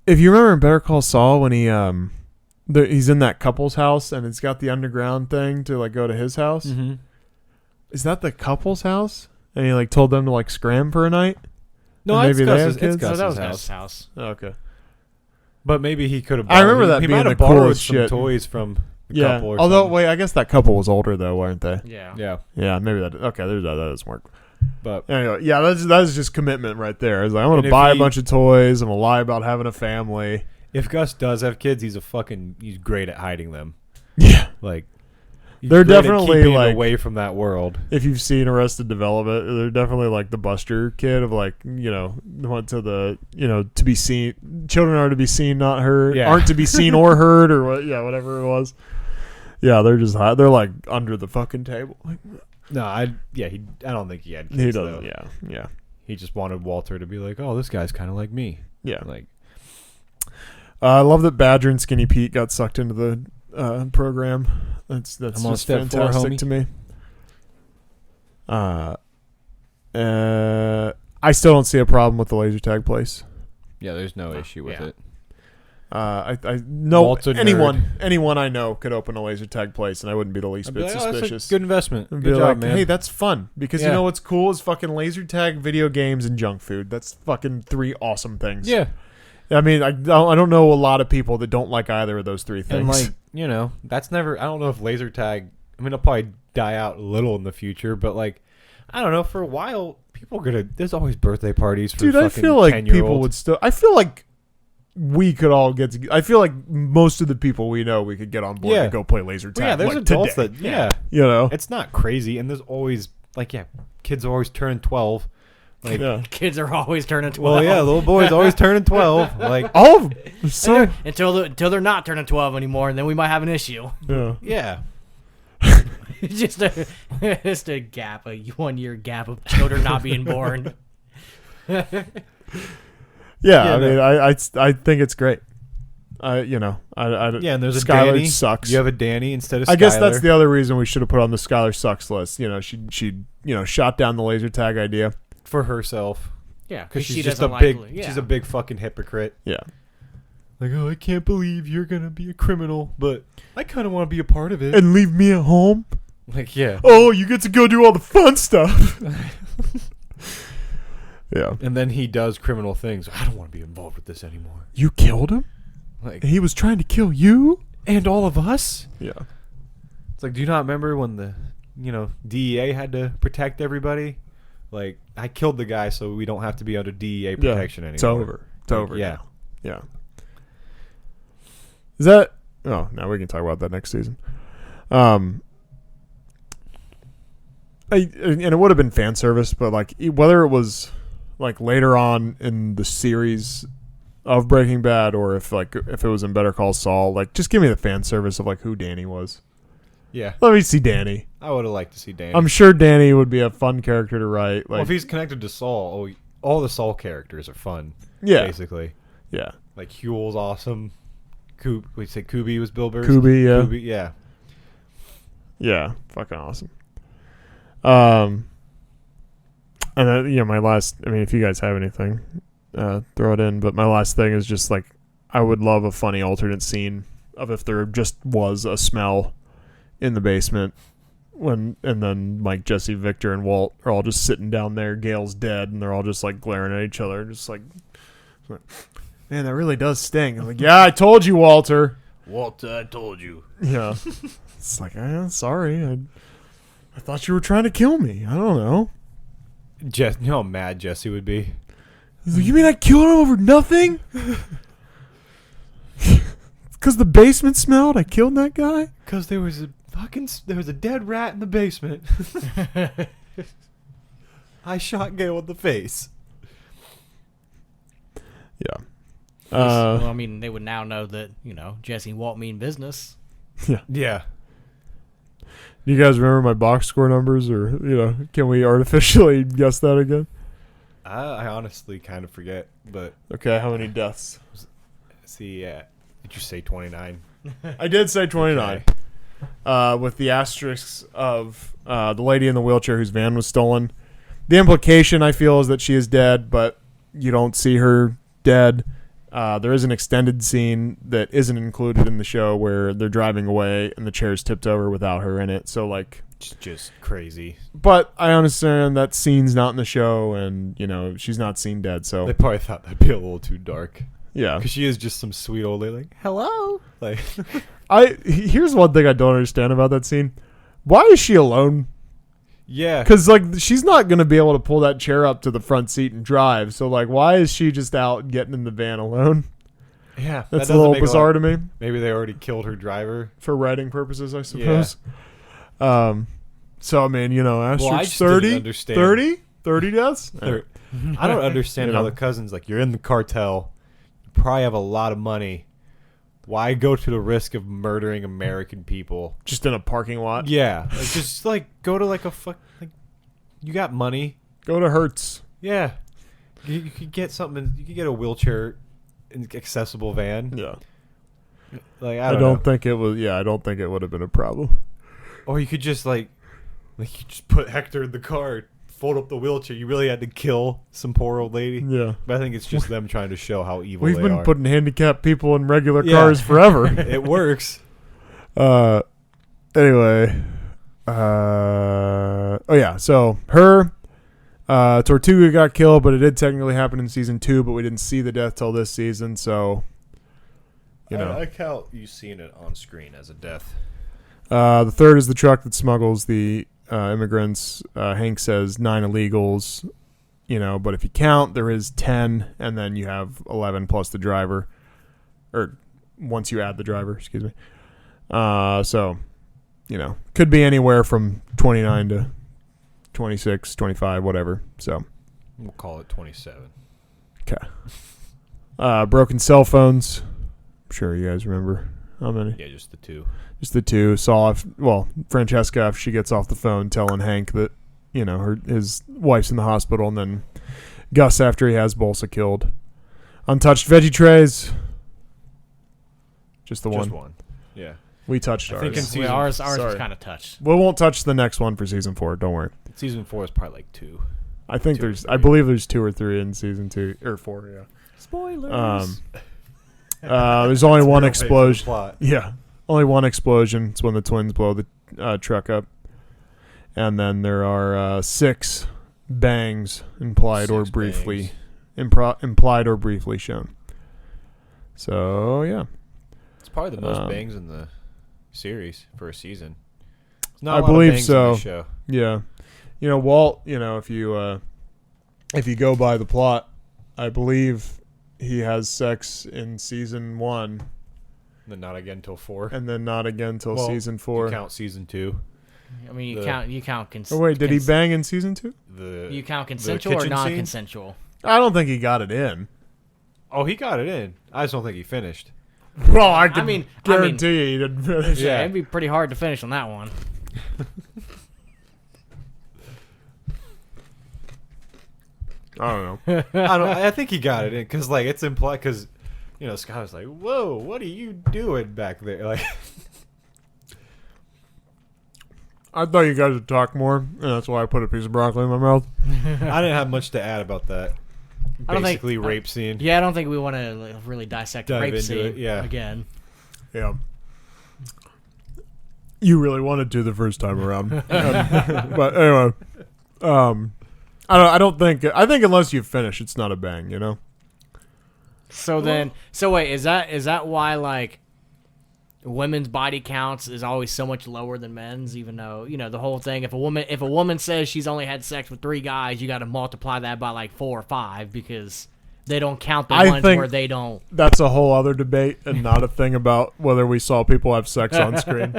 If you remember in Better Call Saul when he's in that couple's house and it's got the underground thing to like go to his house. Mm-hmm. Is that the couple's house? And he like told them to like scram for a night. No, And it's maybe they Gus's, have kids? it's So that Gus's was house. Gus's house. Oh, okay. But maybe he could have. I remember that he being might the have borrowed coolest some shit. toys from the Yeah. couple. Or Although something. wait, I guess that couple was older though, weren't they? Yeah. Yeah, Yeah, maybe that. Okay, there's that. That doesn't work. but Anyway, yeah, that's just commitment right there. It's like, I'm And gonna if buy a he- bunch of toys. I'm gonna lie about having a family. if Gus does have kids, he's great at hiding them. Yeah. Like he's They're great at definitely, keeping him like- away from that world. If you've seen Arrested Development, they're definitely like the Buster kid of like, went to the, to be seen. Children are to be seen, not heard. Yeah. Aren't to be seen or heard, or what? Yeah, whatever it was. Yeah, they're just high. They're like under the fucking table. Like, No, I don't think he had kids. he doesn't. Though. Yeah. He just wanted Walter to be like, oh, this guy's kind of like me. Yeah. Like I love that Badger and Skinny Pete got sucked into the program. That's I'm on just step 4, fantastic homie. to me. I still don't see a problem with the laser tag place. Yeah, there's no issue with Yeah. it. I know Walt's a anyone I know could open a laser tag place, and I wouldn't be the least I'd be bit like, oh, suspicious. that's a good investment. And Good be job, like, man. hey, that's fun because you Yeah. know what's cool is fucking laser tag, video games, and junk food. That's fucking 3 awesome things. Yeah. I mean, I don't know a lot of people that don't like either of those 3 things. And that's never. I don't know if laser tag. I mean, it'll probably die out a little in the future, but I don't know. For a while, people are gonna. There's always birthday parties for dude, fucking I feel like 10-year-olds. people would still. I feel like we could all get. I feel like most of the people we know we could get on board Yeah. to go play laser tag. Well, yeah, there's like adults today. that. Yeah, You know. it's not crazy, and there's always kids are always turning 12. Yeah. Kids are always turning 12. Well, yeah, little boys always turning 12. All of them. So until they're not turning 12 anymore, and then we might have an issue. yeah. yeah. just a gap, a 1 year gap of children not being born. Yeah, I mean, I think it's great. I Yeah, and there's a Skylar Danny. sucks. You have a Danny instead of Skylar. I guess that's the other reason we should have put on the Skylar sucks list. You know, she shot down the laser tag idea. for herself. Yeah, Because she she's just doesn't a big. like, yeah. She's a big fucking hypocrite. Yeah. Like, oh, I can't believe you're gonna be a criminal, but I kind of want to be a part of it. And leave me at home. Like, yeah. Oh, you get to go do all the fun stuff. Yeah. And then he does criminal things. I don't want to be involved with this anymore. You killed him? Like, He was trying to kill you? and all of us. Yeah. It's like, do you not remember when the, DEA had to protect everybody? Like, I killed the guy, so we don't have to be under DEA protection anymore. It's over. It's over. Yeah. now. Yeah. Is that? Oh, now we can talk about that next season. And it would have been fan service, but whether it was later on in the series of Breaking Bad or if it was in Better Call Saul, just give me the fan service of who Danny was. Yeah. Let me see Danny. I would have liked to see Danny. I'm sure Danny would be a fun character to write. well, if he's connected to Saul, all the Saul characters are fun. Yeah. Basically. Yeah. Like, Huel's awesome. We say Kubi was Bill Burr's. Kubi, yeah. Kubi, yeah. Yeah, fucking awesome. And then, my last, if you guys have anything, throw it in. But my last thing is just I would love a funny alternate scene of if there just was a smell in the basement and then Jesse, Victor, and Walt are all just sitting down there. Gail's dead, and they're all just glaring at each other, just man, that really does sting. I'm yeah, I told you, Walter. Walter, I told you. Yeah. It's sorry. I thought you were trying to kill me. I don't know. You know how mad Jesse would be? He's you mean I killed him over nothing? Because the basement smelled? I killed that guy? Because there was a dead rat in the basement. I shot Gail in the face. Yeah. Well, they would now know that, Jesse and Walt mean business. Yeah. Yeah. You guys remember my box score numbers, or can we artificially guess that again? I honestly kind of forget, but Okay, how many deaths? see, did you say 29? I did say 29. Okay. With the asterisks of the lady in the wheelchair whose van was stolen. The implication, I feel, is that she is dead, but you don't see her dead. There is an extended scene that isn't included in the show where they're driving away and the chair's tipped over without her in it. So, It's just crazy. but I understand that scene's not in the show, and she's not seen dead. They So probably thought that'd be a little too dark. yeah, Because she is just some sweet old lady. Hello. here's one thing I don't understand about that scene. Why is she alone? Yeah. Because she's not gonna be able to pull that chair up to the front seat and drive. So why is she just out getting in the van alone? Yeah. That's a little bizarre to me Maybe they already killed her driver. for writing purposes, I suppose. So asterisk I just 30, didn't understand. 30 deaths. I don't understand how the cousins, you're in the cartel, you probably have a lot of money. Why go to the risk of murdering American people? Just in a parking lot. Yeah. Go to you got money. Go to Hertz. Yeah. You could get something, you could get a wheelchair accessible van. Yeah. I don't know. think it was. Yeah, I don't think it would have been a problem. Or you could just you just put Hector in the car, fold up the wheelchair. You really had to kill some poor old lady. Yeah. But I think it's just them trying to show how evil We've they been are. putting handicapped people in regular cars forever. It works. Anyway. Oh, yeah. So, her... Tortuga got killed, but it did technically happen in season 2, but we didn't see the death till this season, so... You know. I count you seeing it on screen as a death. The third is the truck that smuggles the immigrants. Hank says 9 illegals, but if you count, there is 10, and then you have 11 plus the driver. Or once you add the driver, excuse me. So, could be anywhere from 29 to 26, 25, whatever. So We'll call it 27. Okay. Broken cell phones. I'm sure you guys remember how many. Yeah, just the 2. Just the 2. Francesca, if she gets off the phone telling Hank that, his wife's in the hospital, and then Gus after he has Bolsa killed. Untouched veggie trays. Just the one. Just one. Yeah. We touched ours. think in season- ours Sorry. was kind of touched. We won't touch the next one for season 4. Don't worry. Season 4 is probably like 2. I think 2 or I 3. believe there's 2 or 3 in season 2 or 4. Yeah. Spoilers. There's only one Real big explosion. plot. Yeah, only one explosion. It's when the twins blow the truck up, and then there are 6 bangs implied or 6 briefly bangs. implied or briefly shown. So yeah, It's probably the most Um, bangs in the series for a season. It's I not a lot of believe bangs so. In the show. yeah. Walt. If you go by the plot, I believe he has sex in season 1, Then not again till 4. and then not again till Well, season You 4. count season 2. I mean, you count. Oh wait, did he bang in season 2? You count consensual or kitchen scene? non-consensual? I don't think he got it in. Oh, he got it in. I just don't think he finished. Well, I can mean- guarantee you he didn't finish. Yeah. It'd be pretty hard to finish on that one. I don't know. I think he got it in because it's implied because Scott was like, "Whoa, what are you doing back there?" Like, I thought you guys would talk more, and that's why I put a piece of broccoli in my mouth. I didn't have much to add about that. I don't think- Basically, rape scene. Yeah, I don't think we want to really dissect the Dive rape into scene it, yeah. again. Yeah. You really wanted to the first time around. But anyway, I don't think. I think unless you finish, it's not a bang. So wait, is that why women's body counts is always so much lower than men's? Even though the whole thing, if a woman says she's only had sex with 3 guys, you got to multiply that by 4 or 5 because they don't count the ones think where they don't. That's a whole other debate, and not a thing about whether we saw people have sex on screen.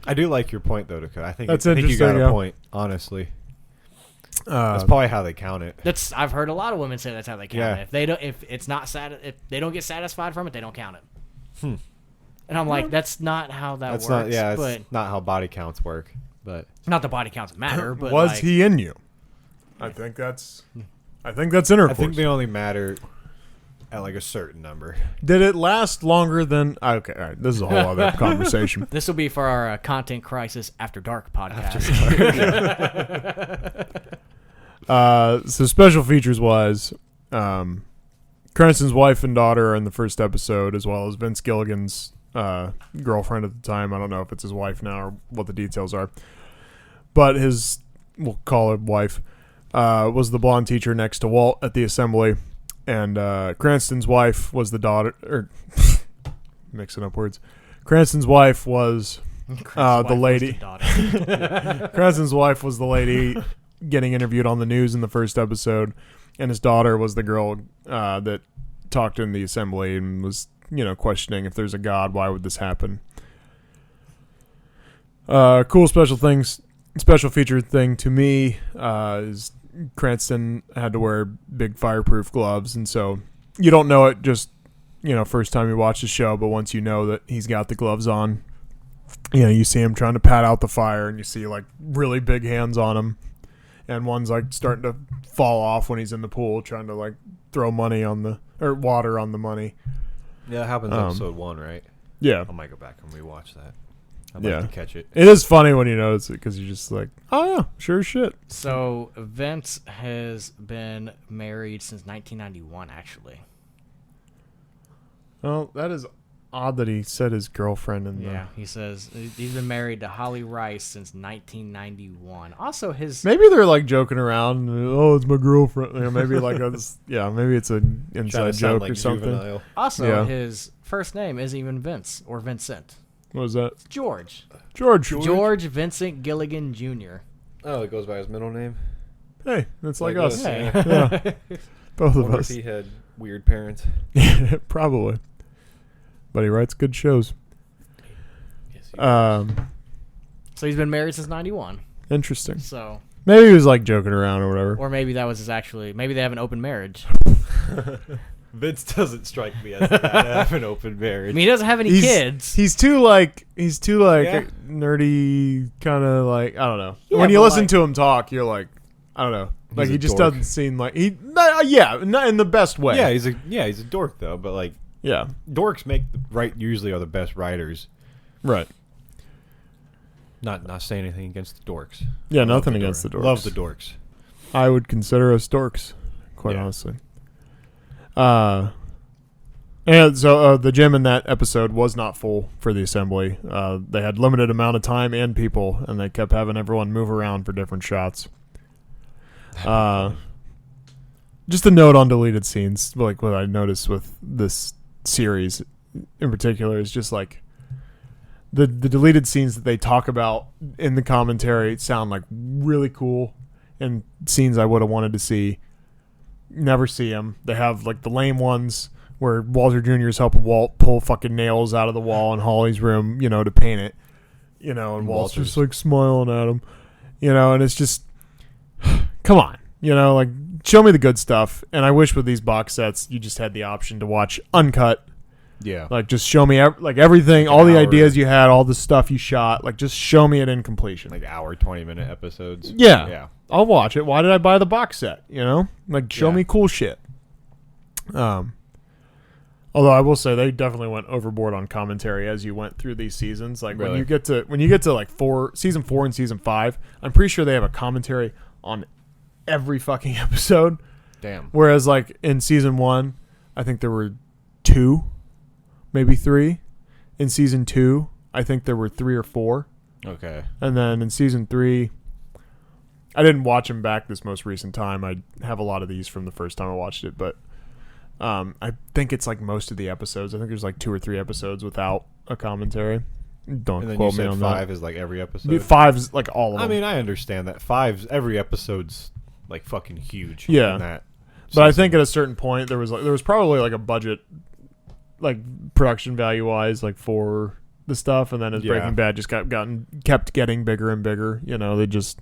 I do like your point though, Dakota. I think That's I think you got interesting, a yeah. point. Honestly, that's probably how they count it. I've heard a lot of women say that's how they count Yeah. it. If they don't get satisfied from it, they don't count it. And I'm like, that's not how that That's works. not. Yeah, but it's not how body counts work. But not the body counts matter. But Was he in you? I think that's intercourse. I think they only matter at a certain number. Did it last longer than? Okay, all right. This is a whole other conversation. This will be for our Content Crisis After Dark podcast. So special features wise, Cranston's wife and daughter are in the first episode, as well as Vince Gilligan's girlfriend at the time. I don't know if it's his wife now or what the details are, but we'll call her wife, was the blonde teacher next to Walt at the assembly, and Cranston's wife was the daughter, or mixing up words. Cranston's wife was the lady. Cranston's wife was the lady getting interviewed on the news in the first episode, and his daughter was the girl that talked in the assembly and was, questioning if there's a God, why would this happen? Cool special feature thing to me is Cranston had to wear big fireproof gloves, and so you don't know it just, first time you watch the show, but once you know that he's got the gloves on, you see him trying to pat out the fire, and you see really big hands on him. And one's starting to fall off when he's in the pool, trying to throw money water on the money. Yeah, that happens in episode 1, right? Yeah, I might go back and rewatch that. I'd Yeah. like to catch it. It is funny when you notice it because you're just like, oh yeah, sure as shit. So Vince has been married since 1991, actually. Well, that is odd that he said his girlfriend in Yeah, he says he's been married to Holly Rice since 1991. Also, his Maybe they're like joking around. Oh, it's my girlfriend. You know, maybe like maybe it's an Trying inside to sound joke like or something. juvenile. also Yeah. his first name isn't even Vince or Vincent. What was that? It's George. George. Vincent Gilligan Jr. Oh, it goes by his middle name. Hey, that's like Like us. us. Yeah. Both of Wonder us. if he had weird parents. Probably. But he writes good shows. Yes, So he's been married since 91. Interesting. So, Maybe he was like joking around or whatever. or maybe that was maybe they have an open marriage. Vince doesn't strike me as the guy to have an open marriage. I mean, he doesn't have any kids. He's too Yeah. nerdy, kind of like, I don't know. Yeah, When you but listen like- to him talk, you're like, I don't know. Like He's he a just dork. doesn't seem like not in the best way. Yeah, he's a dork though. But like Yeah. dorks usually are the best writers. Right. Not saying anything against the dorks. Yeah, Love nothing the against the dorks. Love the dorks. I would consider us dorks, quite Yeah. honestly. And so the gym in that episode was not full for the assembly. They had limited amount of time and people, and they kept having everyone move around for different shots. Just a note on deleted scenes, like what I noticed with this series in particular, is just like the deleted scenes that they talk about in the commentary sound like really cool, and scenes I would have wanted to see. Never see them. They have like the lame ones where Walter Jr. is helping Walt pull fucking nails out of the wall in Holly's room, to paint it, and Walt's just like smiling at him, and it's just, come on, like show me the good stuff. And I wish with these box sets you just had the option to watch uncut. Yeah. Like just show me everything, Like all an the hour. ideas you had, all the stuff you shot. Like just show me it in completion. Like hour 20-minute episodes. Yeah. Yeah. I'll watch it. Why did I buy the box set? Like show Yeah. me cool shit. Although I will say they definitely went overboard on commentary as you went through these seasons. Like when Really? you get to like season 4 and season 5, I'm pretty sure they have a commentary on every fucking episode. Damn. Whereas like in season 1, I think there were 2, maybe 3. In season 2, I think there were 3 or 4. Okay. And then in season 3, I didn't watch them back this most recent time. I have a lot of these from the first time I watched it, but I think it's like most of the episodes. I think there's like 2 or 3 episodes without a commentary. Don't And then you quote me said on 5 is like every that. episode. 5 is like all of them. I mean, I understand that. Every episode's like fucking huge. Yeah. In that but I season. think at a certain point there was probably like a budget, like production value wise, like for the stuff, and then as Yeah. Breaking Bad just kept getting bigger and bigger. They just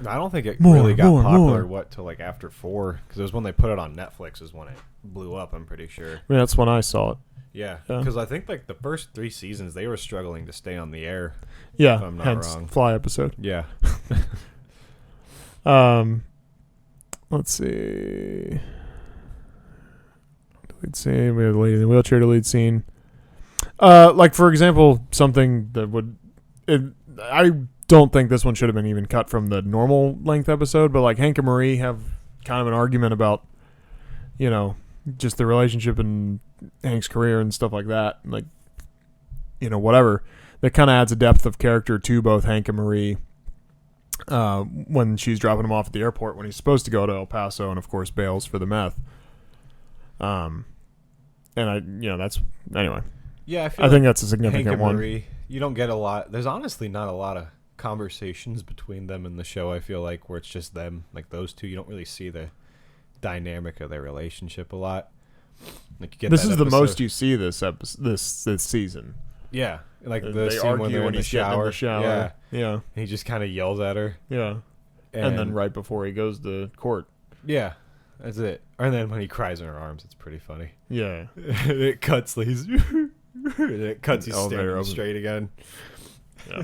I don't think it More, really got more, popular. more. Till like after 4? Because it was when they put it on Netflix is when it blew up. I'm pretty sure. I mean that's when I saw it. Yeah. Yeah. Because I think like the first 3 seasons they were struggling to stay on the air. Yeah, If I'm not hence wrong. Fly episode. Yeah. Let's see. Delete scene. We have the lady in the wheelchair delete scene. Like for example, something that I don't think this one should have been even cut from the normal length episode, but like Hank and Marie have kind of an argument about, just the relationship and Hank's career and stuff like that. Like, whatever. That kind of adds a depth of character to both Hank and Marie. When she's dropping him off at the airport when he's supposed to go to El Paso and of course bails for the meth. And that's anyway. Yeah. I I think that's a Hank significant and one. Marie, you don't get a lot. There's honestly not a lot of conversations between them in the show. I feel like where it's just them, like those two. You don't really see the dynamic of their relationship a lot. Like you get This that is the episode- most you see this season. Yeah, like the They scene when argue they're when in the he's getting shower. in the shower. Yeah, Yeah, and he just kind of yells at her. yeah. And then right before he goes to court. Yeah, that's it. And then when he cries in her arms, it's pretty funny. Yeah. It cuts. He's and it cuts. He's Elevator standing opens. straight again. Yeah.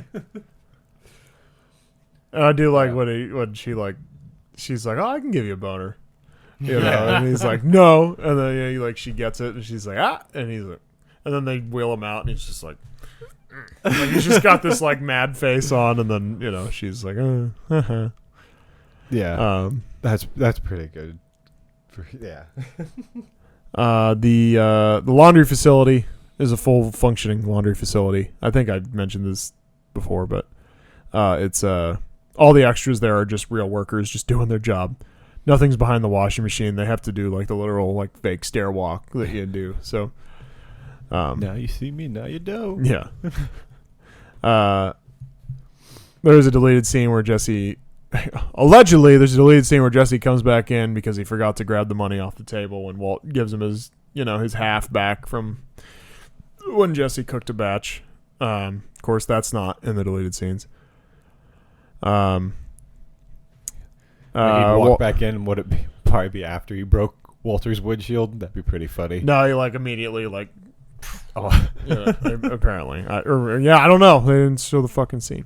And I do like when she's like, oh, I can give you a boner. And he's like, no. And then she gets it and she's like, ah. And he's like, and then they wheel him out and he's just like, Like, he's just got this like mad face on, and then she's like, Yeah, that's pretty good. Yeah. The laundry facility is a full functioning laundry facility. I think I mentioned this before, but it's all the extras there are just real workers just doing their job. Nothing's behind the washing machine. They have to do like the literal like fake stair walk that you do. So Now you see me, now you don't. yeah. There's a deleted scene where Jesse allegedly there's a deleted scene where Jesse comes back in because he forgot to grab the money off the table when Walt gives him his half back from when Jesse cooked a batch. Of course, that's not in the deleted scenes. He'd walk back in, and would it probably be after he broke Walter's windshield? That'd be pretty funny. No, he like immediately like. Oh, apparently, I don't know. They didn't show the fucking scene.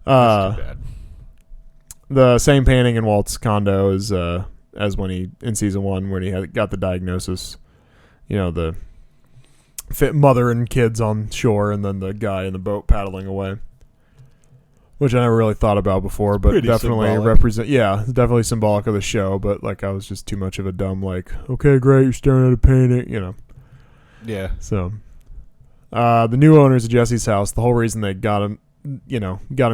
that's too bad. The same painting in Walt's condo as when he in season 1 when he got the diagnosis. The fit mother and kids on shore, and then the guy in the boat paddling away. Which I never really thought about before, but Pretty definitely symbolic. definitely symbolic of the show. But like, I was just too much of a dumb like, okay, great, you're staring at a painting, Yeah. So, the new owners of Jesse's house, the whole reason they got him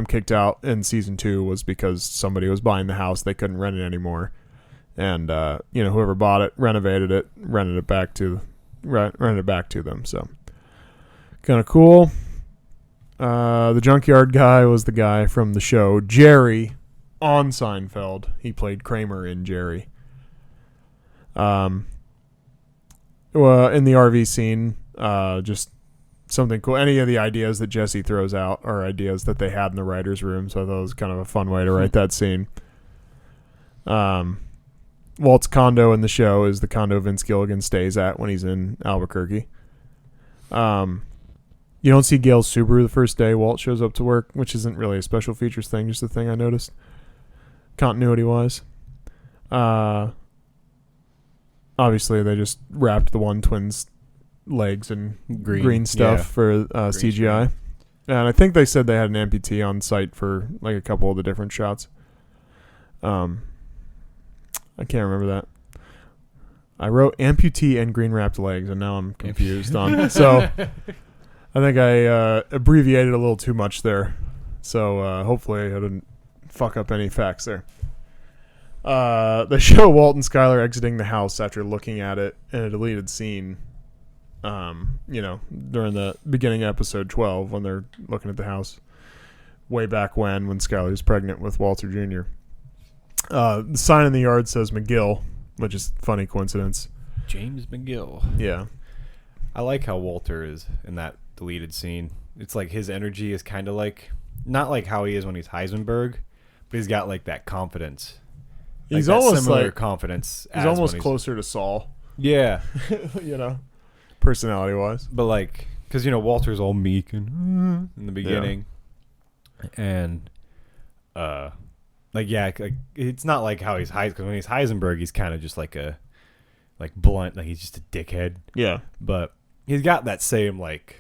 kicked out in season 2 was because somebody was buying the house, they couldn't rent it anymore, and whoever bought it, renovated it, rented it back to them. So, kind of cool. The junkyard guy was the guy from the show Jerry on Seinfeld. He played Kramer in Jerry. Well, in the RV scene, just something cool. Any of the ideas that Jesse throws out are ideas that they had in the writer's room, so I thought it was kind of a fun way to write that scene. Walt's condo in the show is the condo Vince Gilligan stays at when he's in Albuquerque. You don't see Gail's Subaru the first day Walt shows up to work, which isn't really a special features thing, just a thing I noticed, continuity-wise. Obviously, they just wrapped the one twin's legs in green stuff for CGI. And I think they said they had an amputee on site for like a couple of the different shots. I can't remember that. I wrote amputee and green wrapped legs, and now I'm confused on. So I think I abbreviated a little too much there. So hopefully I didn't fuck up any facts there. They show Walt and Skyler exiting the house after looking at it in a deleted scene. During the beginning of episode 12 when they're looking at the house, way back when Skyler's pregnant with Walter Jr. The sign in the yard says McGill, which is a funny coincidence. James McGill. Yeah, I like how Walter is in that deleted scene. It's like his energy is kind of like not like how he is when he's Heisenberg, but he's got like that confidence. He's that almost similar like confidence. he's almost closer to Saul. Yeah, personality wise. but like because Walter's all meek and in the beginning, and it's not like how he's because when he's Heisenberg, he's kind of just like a blunt, like he's just a dickhead. Yeah, But he's got that same like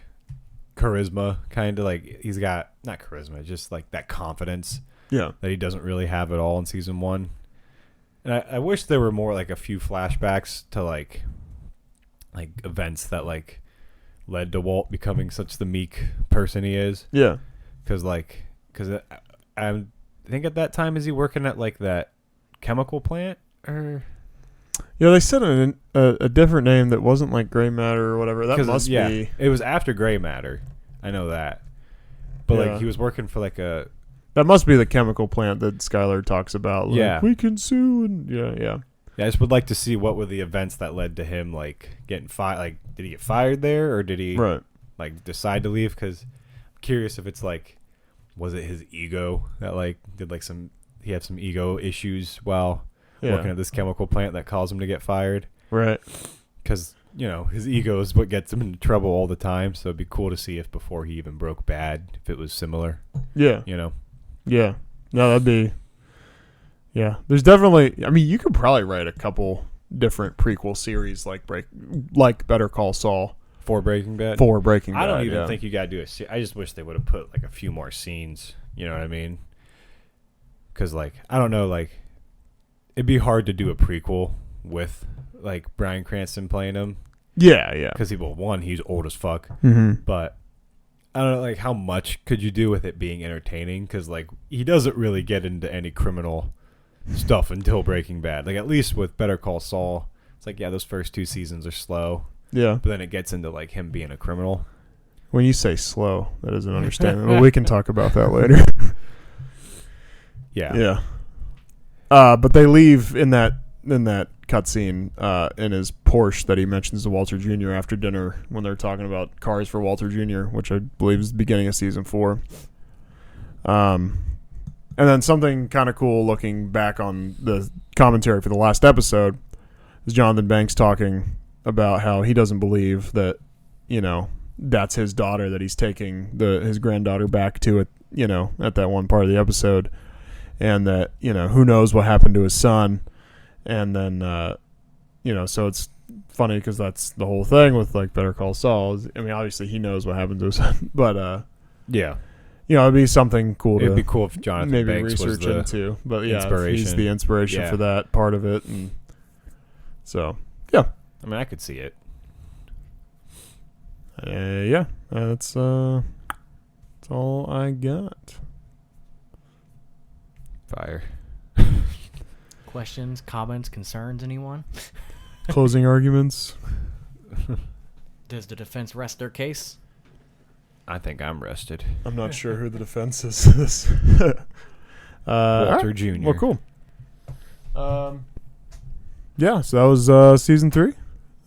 charisma, kind of like he's got not charisma, just like that confidence. Yeah, That he doesn't really have at all in season 1. And I wish there were more like a few flashbacks to like events that like led to Walt becoming such the meek person he is. yeah. Because I think at that time is he working at like that chemical plant or Yeah, they said a different name that wasn't like gray matter or whatever. That must be. It was after gray matter. I know that. But Yeah. like he was working for like a That must be the chemical plant that Skyler talks about. Like, Yeah. we can sue and yeah. I just would like to see what were the events that led to him like getting fired. Like, did he get fired there or did he Right. like decide to leave? Because I'm curious if it's like, was it his ego that like did like he had some ego issues while working at this chemical plant that caused him to get fired? Right. Because his ego is what gets him into trouble all the time. So it'd be cool to see if before he even broke bad, if it was similar. Yeah. Yeah. No, that'd be. Yeah. There's definitely. I mean, you could probably write a couple different prequel series like Better Call Saul. For Breaking Bad. for Breaking Bad. I don't even yeah. think you gotta do I just wish they would have put like a few more scenes. You know what I mean? Because like I don't know, like it'd be hard to do a prequel with like Bryan Cranston playing him. Yeah, yeah. Because he's old as fuck. Mm-hmm. But I don't know, like how much could you do with it being entertaining? Because like he doesn't really get into any criminal stuff until Breaking Bad. Like at least with Better Call Saul, it's like yeah, those first 2 seasons are slow, Yeah. but then it gets into like him being a criminal. When you say slow, that is an understatement. Well, we can talk about that later. Yeah, Yeah. But they leave in that cutscene in his Porsche that he mentions to Walter Jr. after dinner when they're talking about cars for Walter Jr., which I believe is the beginning of season 4. And then something kind of cool looking back on the commentary for the last episode is Jonathan Banks talking about how he doesn't believe that, that's his daughter that he's taking his granddaughter back to it, at that one part of the episode. And that, who knows what happened to his son. And then, so it's funny because that's the whole thing with, like, Better Call Saul. I mean, obviously he knows what happened to his son. But, yeah, it'd be something cool it'd to be cool if Jonathan maybe Banks was research the into. But, yeah, if he's inspiration. the inspiration Yeah. for that part of it. And so, yeah. I mean, I could see it. Yeah. That's all I got. Fire. Questions, comments, concerns, anyone? Closing arguments. Does the defense rest their case? I think I'm rested. I'm not sure who the defense is. Walter Jr. Well, cool. Yeah, so that was season 3.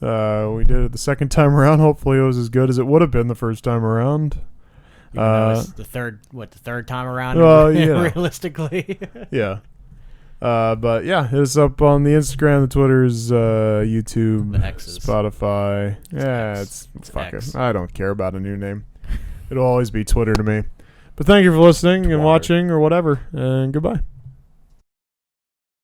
We did it the second time around. Hopefully it was as good as it would have been the first time around. Even though it's the third time around, Well, yeah. realistically. Yeah. But yeah, hit us up on the Instagram, the Twitters, YouTube, The X's. Spotify. Yeah, X. it's fuck it. X. I don't care about a new name. It'll always be Twitter to me. But thank you for listening and Twatter. watching or whatever, and goodbye.